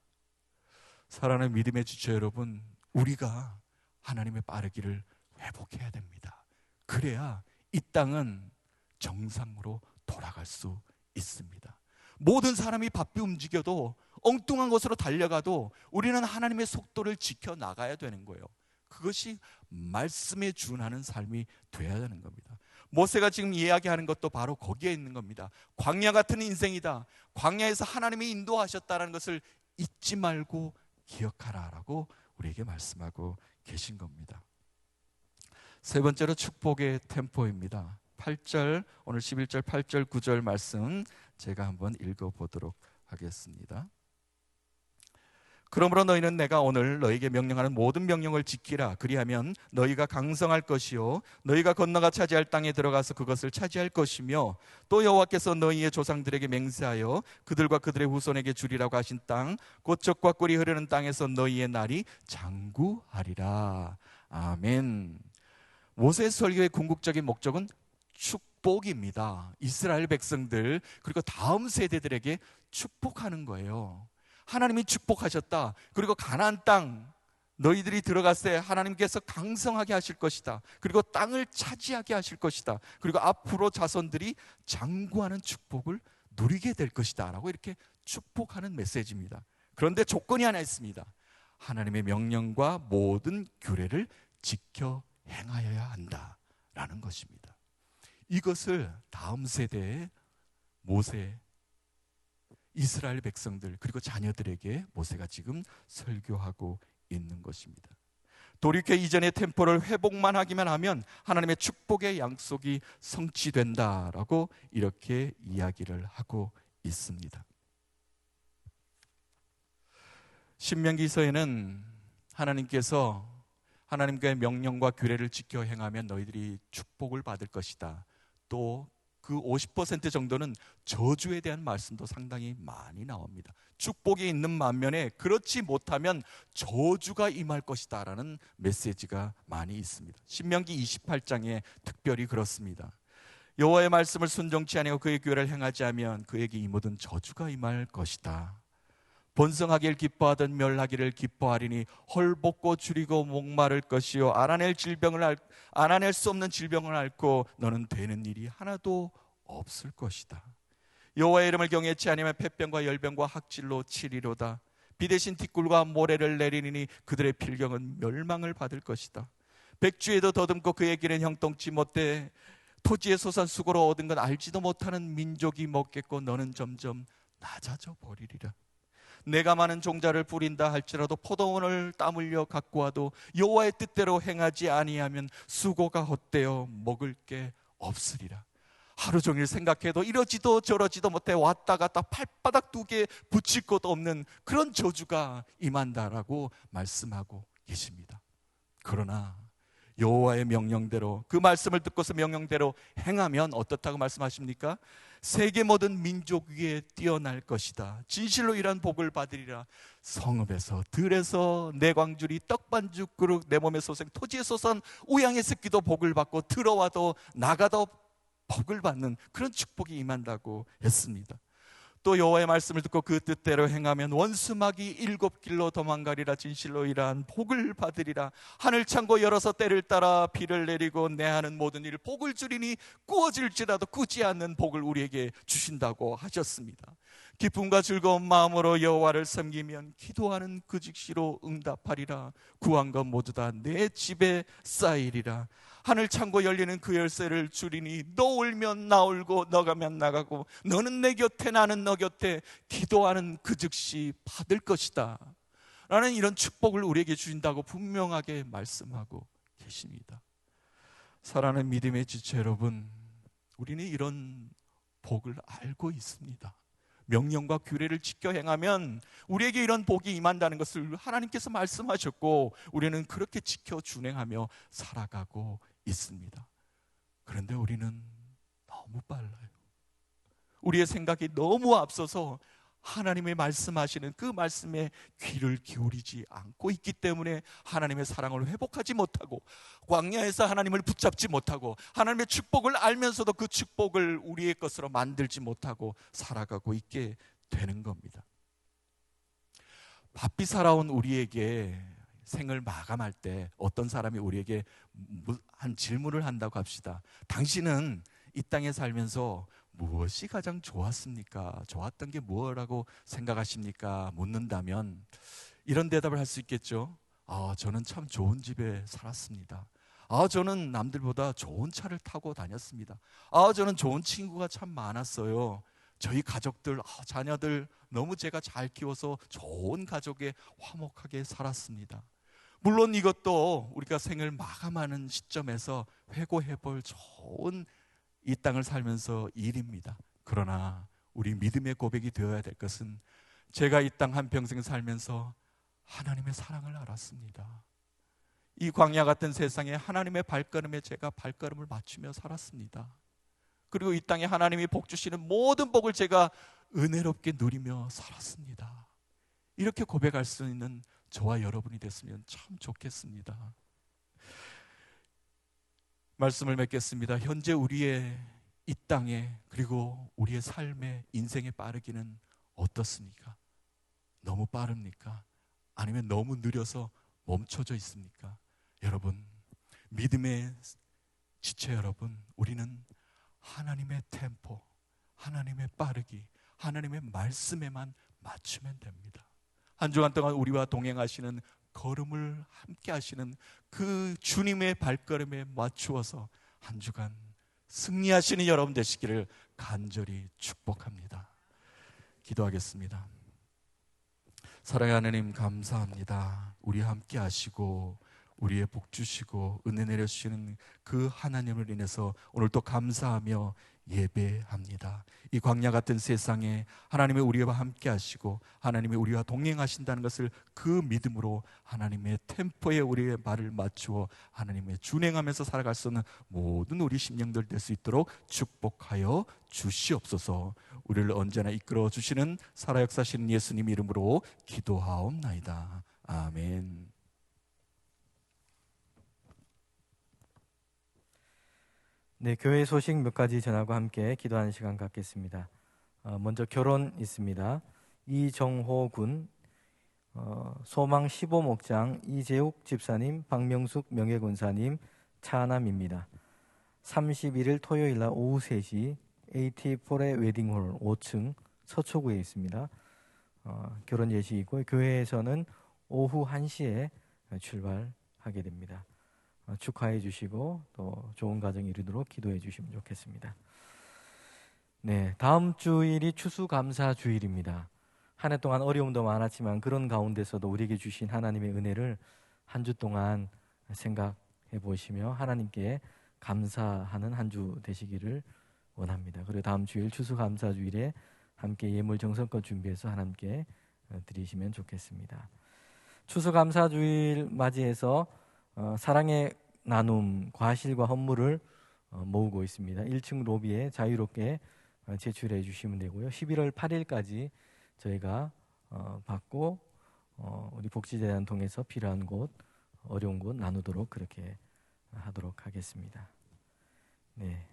사랑하는 믿음의 지체 여러분, 우리가 하나님의 빠르기를 회복해야 됩니다. 그래야 이 땅은 정상으로 돌아갈 수 있습니다. 모든 사람이 바삐 움직여도 엉뚱한 곳으로 달려가도 우리는 하나님의 속도를 지켜나가야 되는 거예요. 그것이 말씀에 준하는 삶이 돼야 되는 겁니다. 모세가 지금 이야기하는 것도 바로 거기에 있는 겁니다. 광야 같은 인생이다. 광야에서 하나님이 인도하셨다는 것을 잊지 말고 기억하라라고 우리에게 말씀하고 계신 겁니다. 세 번째로 축복의 템포입니다. 8절, 오늘 11절, 8절, 9절 말씀 제가 한번 읽어보도록 하겠습니다. 그러므로 너희는 내가 오늘 너희에게 명령하는 모든 명령을 지키라. 그리하면 너희가 강성할 것이요 너희가 건너가 차지할 땅에 들어가서 그것을 차지할 것이며 또 여호와께서 너희의 조상들에게 맹세하여 그들과 그들의 후손에게 주리라고 하신 땅 곧 젖과 꿀이 흐르는 땅에서 너희의 날이 장구하리라. 아멘. 모세의 설교의 궁극적인 목적은 축복입니다. 이스라엘 백성들 그리고 다음 세대들에게 축복하는 거예요. 하나님이 축복하셨다. 그리고 가나안 땅 너희들이 들어갔을 때 하나님께서 강성하게 하실 것이다. 그리고 땅을 차지하게 하실 것이다. 그리고 앞으로 자손들이 장구하는 축복을 누리게 될 것이다 라고 이렇게 축복하는 메시지입니다. 그런데 조건이 하나 있습니다. 하나님의 명령과 모든 규례를 지켜 행하여야 한다라는 것입니다. 이것을 다음 세대의 모세, 이스라엘 백성들 그리고 자녀들에게 모세가 지금 설교하고 있는 것입니다. 돌이켜 이전의 템포를 회복만 하기만 하면 하나님의 축복의 약속이 성취된다라고 이렇게 이야기를 하고 있습니다. 신명기서에는 하나님께서 하나님과의 명령과 규례를 지켜 행하면 너희들이 축복을 받을 것이다. 또 그 50% 정도는 저주에 대한 말씀도 상당히 많이 나옵니다. 축복이 있는 반면에 그렇지 못하면 저주가 임할 것이다 라는 메시지가 많이 있습니다. 신명기 28장에 특별히 그렇습니다. 여호와의 말씀을 순종치 아니하고 그의 규례를 행하지 않으면 그에게 이 모든 저주가 임할 것이다. 번성하기를 기뻐하던 멸하기를 기뻐하리니 헐벗고 줄이고 목마를 것이요 알아낼 수 없는 질병을 앓고 너는 되는 일이 하나도 없을 것이다. 여호와의 이름을 경외치 아니하면 폐병과 열병과 학질로 치리로다. 비 대신 뒷굴과 모래를 내리니 그들의 필경은 멸망을 받을 것이다. 백주에도 더듬고 그의 길은 형통치 못해 토지의 솟은 수고로 얻은 건 알지도 못하는 민족이 먹겠고 너는 점점 낮아져 버리리라. 내가 많은 종자를 뿌린다 할지라도 포도원을 땀 흘려 갖고 와도 여호와의 뜻대로 행하지 아니하면 수고가 헛되어 먹을 게 없으리라. 하루 종일 생각해도 이러지도 저러지도 못해 왔다 갔다 발바닥 두 개 붙일 것도 없는 그런 저주가 임한다라고 말씀하고 계십니다. 그러나 여호와의 명령대로 그 말씀을 듣고서 명령대로 행하면 어떻다고 말씀하십니까? 세계 모든 민족 위에 뛰어날 것이다. 진실로 이러한 복을 받으리라. 성읍에서 들에서 내 광줄이 떡반죽 그릇 내 몸의 소생 토지의 소선 우양의 새끼도 복을 받고 들어와도 나가도 복을 받는 그런 축복이 임한다고 했습니다. 또 여호와의 말씀을 듣고 그 뜻대로 행하면 원수막이 7길로 도망가리라. 진실로 이러한 복을 받으리라. 하늘 창고 열어서 때를 따라 비를 내리고 내 하는 모든 일 복을 주리니 꾸어질지라도 꾸지 않는 복을 우리에게 주신다고 하셨습니다. 기쁨과 즐거운 마음으로 여호와를 섬기면 기도하는 그 즉시로 응답하리라. 구한 것 모두 다 내 집에 쌓이리라. 하늘 창고 열리는 그 열쇠를 주리니 너 울면 나 울고 너 가면 나가고 너는 내 곁에 나는 너 곁에 기도하는 그 즉시 받을 것이다 라는 이런 축복을 우리에게 주신다고 분명하게 말씀하고 계십니다. 사랑하는 믿음의 지체 여러분, 우리는 이런 복을 알고 있습니다. 명령과 규례를 지켜 행하면 우리에게 이런 복이 임한다는 것을 하나님께서 말씀하셨고 우리는 그렇게 지켜 준행하며 살아가고 있습니다. 그런데 우리는 너무 빨라요. 우리의 생각이 너무 앞서서 하나님의 말씀하시는 그 말씀에 귀를 기울이지 않고 있기 때문에 하나님의 사랑을 회복하지 못하고 광야에서 하나님을 붙잡지 못하고 하나님의 축복을 알면서도 그 축복을 우리의 것으로 만들지 못하고 살아가고 있게 되는 겁니다. 바삐 살아온 우리에게 생을 마감할 때 어떤 사람이 우리에게 한 질문을 한다고 합시다. 당신은 이 땅에 살면서 무엇이 가장 좋았습니까? 좋았던 게 무엇이라고 생각하십니까? 묻는다면 이런 대답을 할 수 있겠죠. 저는 참 좋은 집에 살았습니다. 저는 남들보다 좋은 차를 타고 다녔습니다. 저는 좋은 친구가 참 많았어요. 저희 가족들, 자녀들 너무 제가 잘 키워서 좋은 가족에 화목하게 살았습니다. 물론 이것도 우리가 생을 마감하는 시점에서 회고해 볼 좋은 이 땅을 살면서 일입니다. 그러나 우리 믿음의 고백이 되어야 될 것은 제가 이 땅 한평생 살면서 하나님의 사랑을 알았습니다. 이 광야 같은 세상에 하나님의 발걸음에 제가 발걸음을 맞추며 살았습니다. 그리고 이 땅에 하나님이 복 주시는 모든 복을 제가 은혜롭게 누리며 살았습니다. 이렇게 고백할 수 있는 저와 여러분이 됐으면 참 좋겠습니다. 말씀을 맺겠습니다. 현재 우리의 이 땅에 그리고 우리의 삶의 인생의 빠르기는 어떻습니까? 너무 빠릅니까? 아니면 너무 느려서 멈춰져 있습니까? 여러분, 믿음의 지체 여러분, 우리는 하나님의 템포, 하나님의 빠르기, 하나님의 말씀에만 맞추면 됩니다. 한 주간 동안 우리와 동행하시는 걸음을 함께 하시는 그 주님의 발걸음에 맞추어서 한 주간 승리하시는 여러분 되시기를 간절히 축복합니다. 기도하겠습니다. 사랑의 하나님, 감사합니다. 우리와 함께 하시고 우리의 복 주시고 은혜 내려주시는 그 하나님을 인해서 오늘도 감사하며 예배합니다. 이 광야 같은 세상에 하나님이 우리와 함께 하시고 하나님이 우리와 동행하신다는 것을 그 믿음으로 하나님의 템포에 우리의 말을 맞추어 하나님의 준행하면서 살아갈 수 있는 모든 우리 심령들 될 수 있도록 축복하여 주시옵소서. 우리를 언제나 이끌어 주시는 살아 역사하시는 예수님 이름으로 기도하옵나이다. 아멘. 네, 교회 소식 몇 가지 전하고 함께 기도하는 시간 갖겠습니다. 먼저 결혼 있습니다. 이정호 군, 소망 15목장 이재욱 집사님, 박명숙 명예권사님 차남입니다. 31일 토요일 날 오후 3시 AT4의 웨딩홀 5층 서초구에 있습니다. 결혼 예식이고 교회에서는 오후 1시에 출발하게 됩니다. 축하해 주시고 또 좋은 가정 이루도록 기도해 주시면 좋겠습니다. 네, 다음 주일이 추수감사주일입니다. 한 해 동안 어려움도 많았지만 그런 가운데서도 우리에게 주신 하나님의 은혜를 한 주 동안 생각해 보시며 하나님께 감사하는 한 주 되시기를 원합니다. 그리고 다음 주일 추수감사주일에 함께 예물 정성껏 준비해서 하나님께 드리시면 좋겠습니다. 추수감사주일 맞이해서 사랑의 나눔 과실과 헌물을 모으고 있습니다. 1층 로비에 자유롭게 제출해 주시면 되고요. 11월 8일까지 저희가 받고 우리 복지재단 통해서 필요한 곳, 어려운 곳 나누도록 그렇게 하도록 하겠습니다. 네,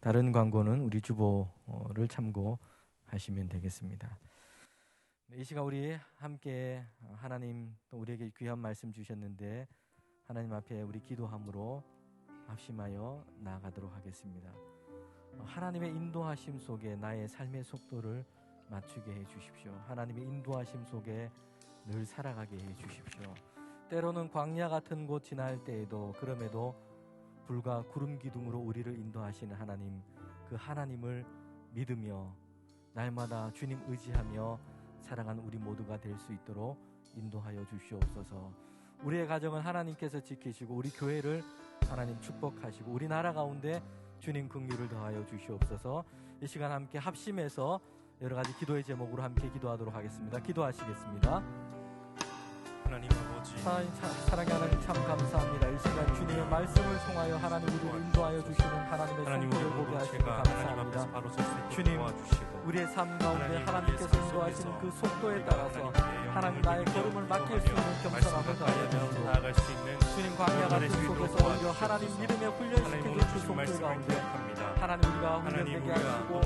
다른 광고는 우리 주보를 참고하시면 되겠습니다. 이 시간 우리 함께 하나님 또 우리에게 귀한 말씀 주셨는데 하나님 앞에 우리 기도함으로 합심하여 나아가도록 하겠습니다. 하나님의 인도하심 속에 나의 삶의 속도를 맞추게 해 주십시오. 하나님의 인도하심 속에 늘 살아가게 해 주십시오. 때로는 광야 같은 곳 지날 때에도 그럼에도 불과 구름 기둥으로 우리를 인도하시는 하나님, 그 하나님을 믿으며 날마다 주님 의지하며 살아가는 우리 모두가 될 수 있도록 인도하여 주시옵소서. 우리의 가정은 하나님께서 지키시고 우리 교회를 하나님 축복하시고 우리 나라 가운데 주님 긍휼을 더하여 주시옵소서. 이 시간 함께 합심해서 여러 가지 기도의 제목으로 함께 기도하도록 하겠습니다. 기도하시겠습니다. 하나님 아버지, 사랑의 하나님 참 감사합니다. 이 시간 주님의 말씀을 통하여 하나님 우리를 인도하여 주시는 하나님의 손길을 보게 하시고 감사합니다. 바로 설 수 있도록 주님, 도와주시고 우리의 삶 가운데 하나님께서 인도하시는 그 속도에 따라서 하나님 나의 걸음을 맡길 수 있는 겸손함을 더하여 주시고 나아갈 수 있는 주님 광야 같은 속에서 오히려 하나님 믿음에 훈련시키는 그 속길 가운데 하나님 우리가 훈련되게 하시고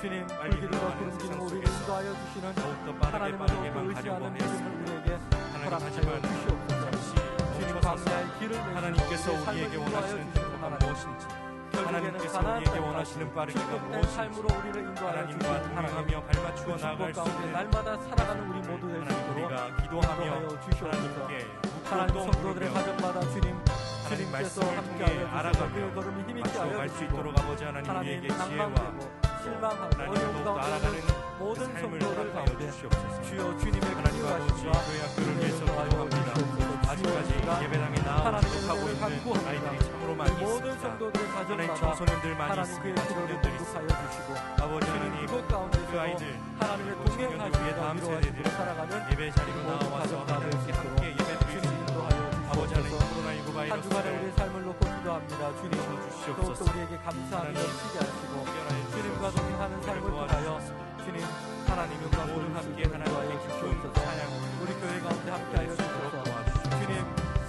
주님 불기둥과 구름 기둥 우리를 인도하여 주시는 하나님을 더욱더 의지하는 믿음을 우리에게 허락하여 주시옵소서. 주님 광야의 길을 하나님께서 우리에게 원하시는 tempo가 무엇인지, 하나님께서 우리에게 원하시는 빠르기가 무엇인지 삶으로 우리를 인도하여 하나님과 주시는 동행하며 발맞추어 나아갈 수 있는 날마다 살아가는 우리 모두 될 수 하나님, 있도록 우리가 기도하며 인도하여 주시옵소서. 하나님께 하나님 묵고 성도들의 또 가정마다 주님께서 말씀을 함께하여 통해 주셔서 알아가며 그 걸음이 힘있게 맞추어 하여 갈 수 주시고 있도록 아버지 하나님 우리에게 지혜와 낭만되고 실망하고 하나님 어려운 더욱더 가운데 알아가는 모든 삶을 성도들 허락하여 가운데 주시옵소서. 주여 주님의 하나님 아버지, 긍휼하심과 교회 학교를 위해서 기도합니다. 아직까지 예배당에 나와 기도하고 있는 아이들이 참으로 많이 모든 있습니다. 성도들의 하나님 가정마다 청소년들 많이 하나님 그의 있습니다. 기도를 청년들이 공급하여 있습니다. 주시고 아버지 주님 하나님 그곳 가운데서 그 아이들 하나님의 그리고 동행하는 그런데 우리의 다음 세대들은 예배 자리로 나와서 함께 예배 드릴 수 있도록 아버지 하나님 코로나19 한 주간에 바이러스를 우리의 삶을 놓고 기도합니다. 주님, 더욱더 우리에게 감사함이 넘치게 하시고 주님과 동행하는 삶을 통하여 주님 하나님과 모두 함께 하나님께 기쁨 찬양 우리 교회 가운데 함께하여 주셔서 주님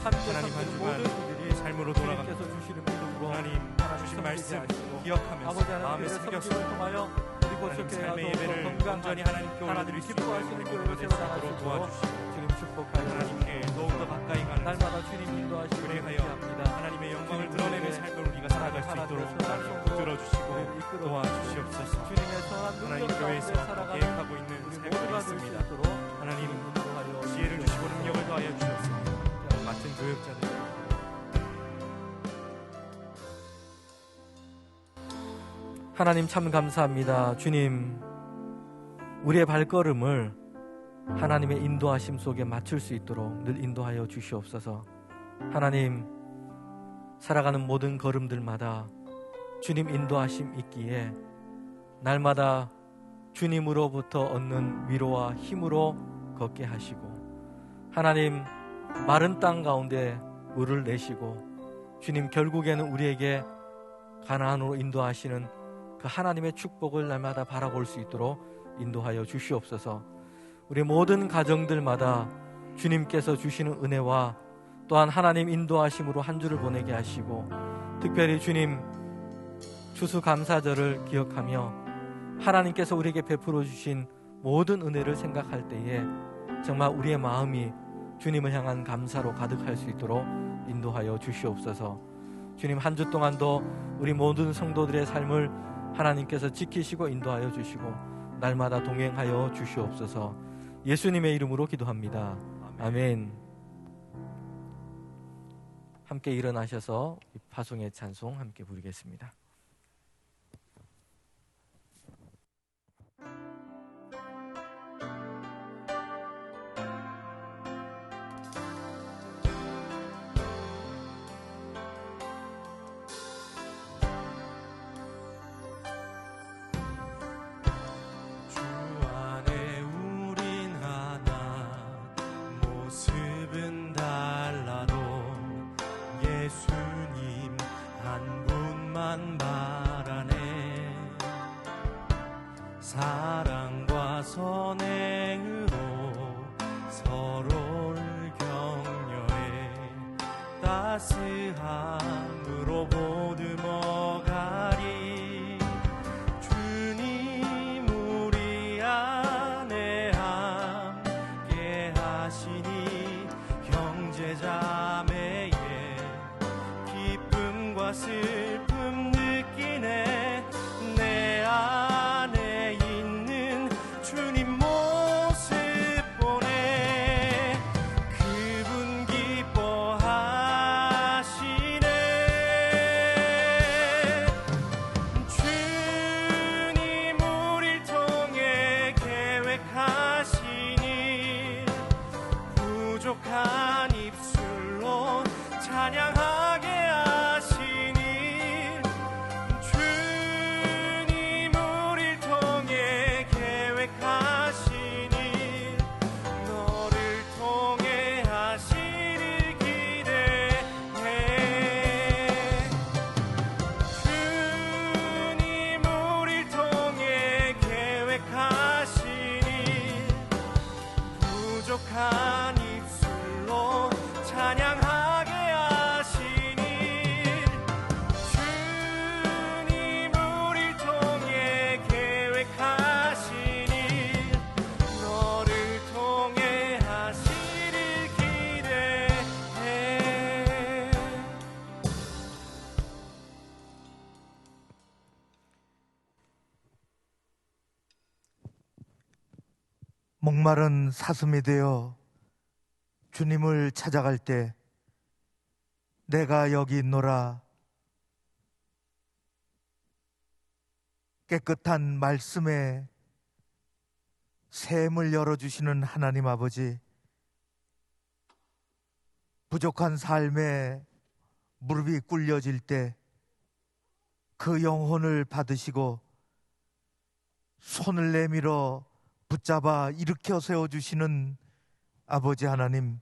함께 하나님 한 섬기는 주간 모든 이들이 삶으로 돌아갑니다. 주님께서 주시는 믿음으로 하나님 주신 말씀 기억하면서 아버지 마음에 하나님의 새겨서 섬김을 통하여 우리 하나님 곳속에 삶의 가서 예배를 건강한 온전히 하나님께 올려드릴 수 있는 기뻐하시는 교회로 교회가 될 수 있도록 세워나가시고 도와주시고 주님 축복하여 하나님께 더욱더 가까이 가는 날마다 주님 인도하시고 그리하여 합니다. 하나님의 영광을 드러내는 삶을 우리가 살아갈 수 있도록 하나님 붙들어주시고 도와주시옵소서. 주님의 선한 하나님 능력 교회에서 가운데 살아가는 계획하고 있는 우리 삶을 모두가 될 수 믿습니다. 있도록 하나님 인도하여 지혜를 주시고 능력을 더하여 주옵소서. 맡은 교역자들 하나님 참 감사합니다. 주님, 우리의 발걸음을 하나님의 인도하심 속에 맞출 수 있도록 늘 인도하여 주시옵소서. 하나님, 살아가는 모든 걸음들마다 주님 인도하심 있기에 날마다 주님으로부터 얻는 위로와 힘으로 걷게 하시고, 하나님 마른 땅 가운데 물을 내시고 주님 결국에는 우리에게 가나안으로 인도하시는 그 하나님의 축복을 날마다 바라볼 수 있도록 인도하여 주시옵소서. 우리 모든 가정들마다 주님께서 주시는 은혜와 또한 하나님 인도하심으로 한 주를 보내게 하시고, 특별히 주님 추수감사절을 기억하며 하나님께서 우리에게 베풀어 주신 모든 은혜를 생각할 때에 정말 우리의 마음이 주님을 향한 감사로 가득할 수 있도록 인도하여 주시옵소서. 주님 한 주 동안도 우리 모든 성도들의 삶을 하나님께서 지키시고 인도하여 주시고 날마다 동행하여 주시옵소서. 예수님의 이름으로 기도합니다. 아멘. 함께 일어나셔서 파송의 찬송 함께 부르겠습니다. 사랑과 선행으로 서로를 격려해 따스함으로 보듬어가리. 주님 우리 안에 함께 하시니 형제자매의 기쁨과 슬픔 느끼네. 내 안에 있는 주님 모습 보네. 그분 기뻐하시네. 주님 우릴 통해 계획하신 일 부족한 입술로 찬양하게 하시니. 주님 우릴 통해 계획하신 일 너를 통해 하시길 기대해. 주님 우릴 통해 계획하신 일 부족한 입술로 찬양하게 하시니. 주님 우릴 통해 계획하신 일 너를 통해 하시길 기대해. 목마른 사슴이 되어 주님을 찾아갈 때 내가 여기 있노라. 깨끗한 말씀에 샘을 열어주시는 하나님 아버지, 부족한 삶에 무릎이 꿇려질 때 그 영혼을 받으시고 손을 내밀어 붙잡아 일으켜 세워주시는 아버지 하나님,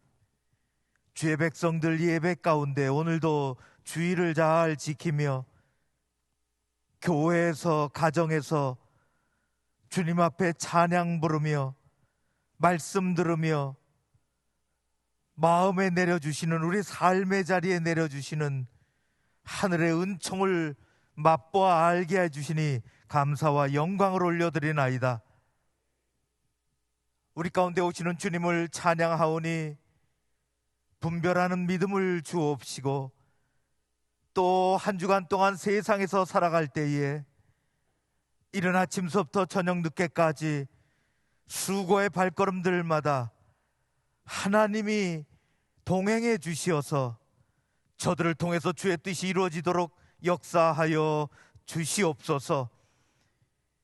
주의 백성들 예배 가운데 오늘도 주의를 잘 지키며 교회에서 가정에서 주님 앞에 찬양 부르며 말씀 들으며 마음에 내려주시는, 우리 삶의 자리에 내려주시는 하늘의 은총을 맛보아 알게 해주시니 감사와 영광을 올려드리나이다. 우리 가운데 오시는 주님을 찬양하오니 분별하는 믿음을 주옵시고, 또 한 주간 동안 세상에서 살아갈 때에 이른 아침서부터 저녁 늦게까지 수고의 발걸음들마다 하나님이 동행해 주시어서 저들을 통해서 주의 뜻이 이루어지도록 역사하여 주시옵소서.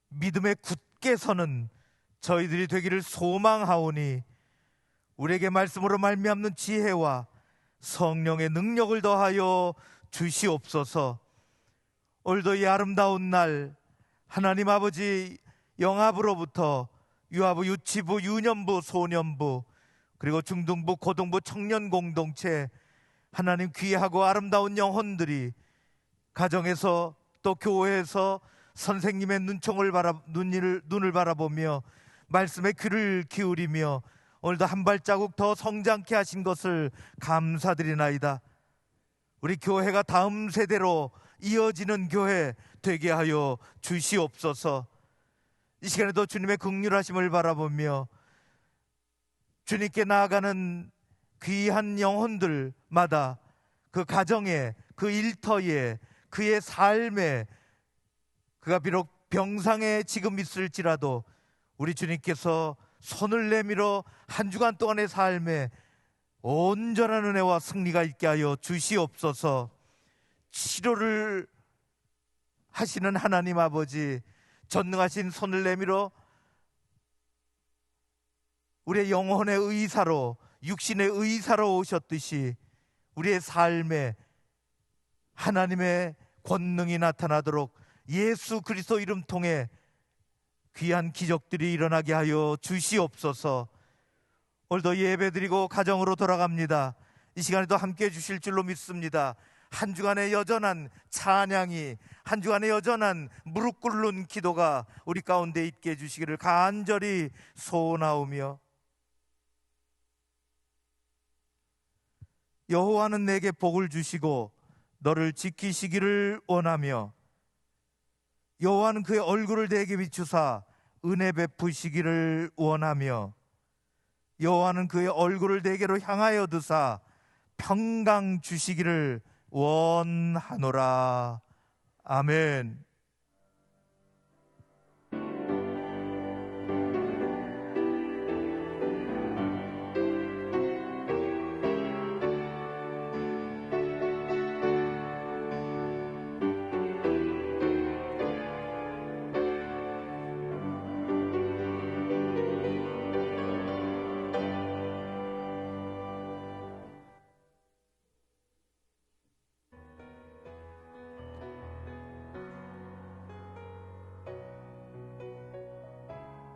믿음에 굳게 서는 저희들이 되기를 소망하오니 우리에게 말씀으로 말미암는 지혜와 성령의 능력을 더하여 주시옵소서. 오늘도 이 아름다운 날 하나님 아버지 영합으로부터 유아부, 유치부, 유년부, 소년부, 그리고 중등부, 고등부, 청년 공동체, 하나님 귀하고 아름다운 영혼들이 가정에서 또 교회에서 선생님의 눈을 바라보며 말씀에 귀를 기울이며 오늘도 한 발자국 더 성장케 하신 것을 감사드리나이다. 우리 교회가 다음 세대로 이어지는 교회 되게 하여 주시옵소서. 이 시간에도 주님의 긍휼하심을 바라보며 주님께 나아가는 귀한 영혼들마다 그 가정에, 그 일터에, 그의 삶에, 그가 비록 병상에 지금 있을지라도 우리 주님께서 손을 내밀어 한 주간 동안의 삶에 온전한 은혜와 승리가 있게 하여 주시옵소서. 치료를 하시는 하나님 아버지, 전능하신 손을 내밀어 우리의 영혼의 의사로, 육신의 의사로 오셨듯이 우리의 삶에 하나님의 권능이 나타나도록 예수 그리스도 이름 통해 귀한 기적들이 일어나게 하여 주시옵소서. 오늘도 예배드리고 가정으로 돌아갑니다. 이 시간에도 함께해 주실 줄로 믿습니다. 한 주간의 여전한 찬양이, 한 주간의 여전한 무릎 꿇는 기도가 우리 가운데 있게 해주시기를 간절히 소원하오며, 여호와는 내게 복을 주시고 너를 지키시기를 원하며, 여호와는 그의 얼굴을 내게 비추사 은혜 베푸시기를 원하며, 여호와는 그의 얼굴을 내게로 향하여 드사 평강 주시기를 원하노라. 아멘.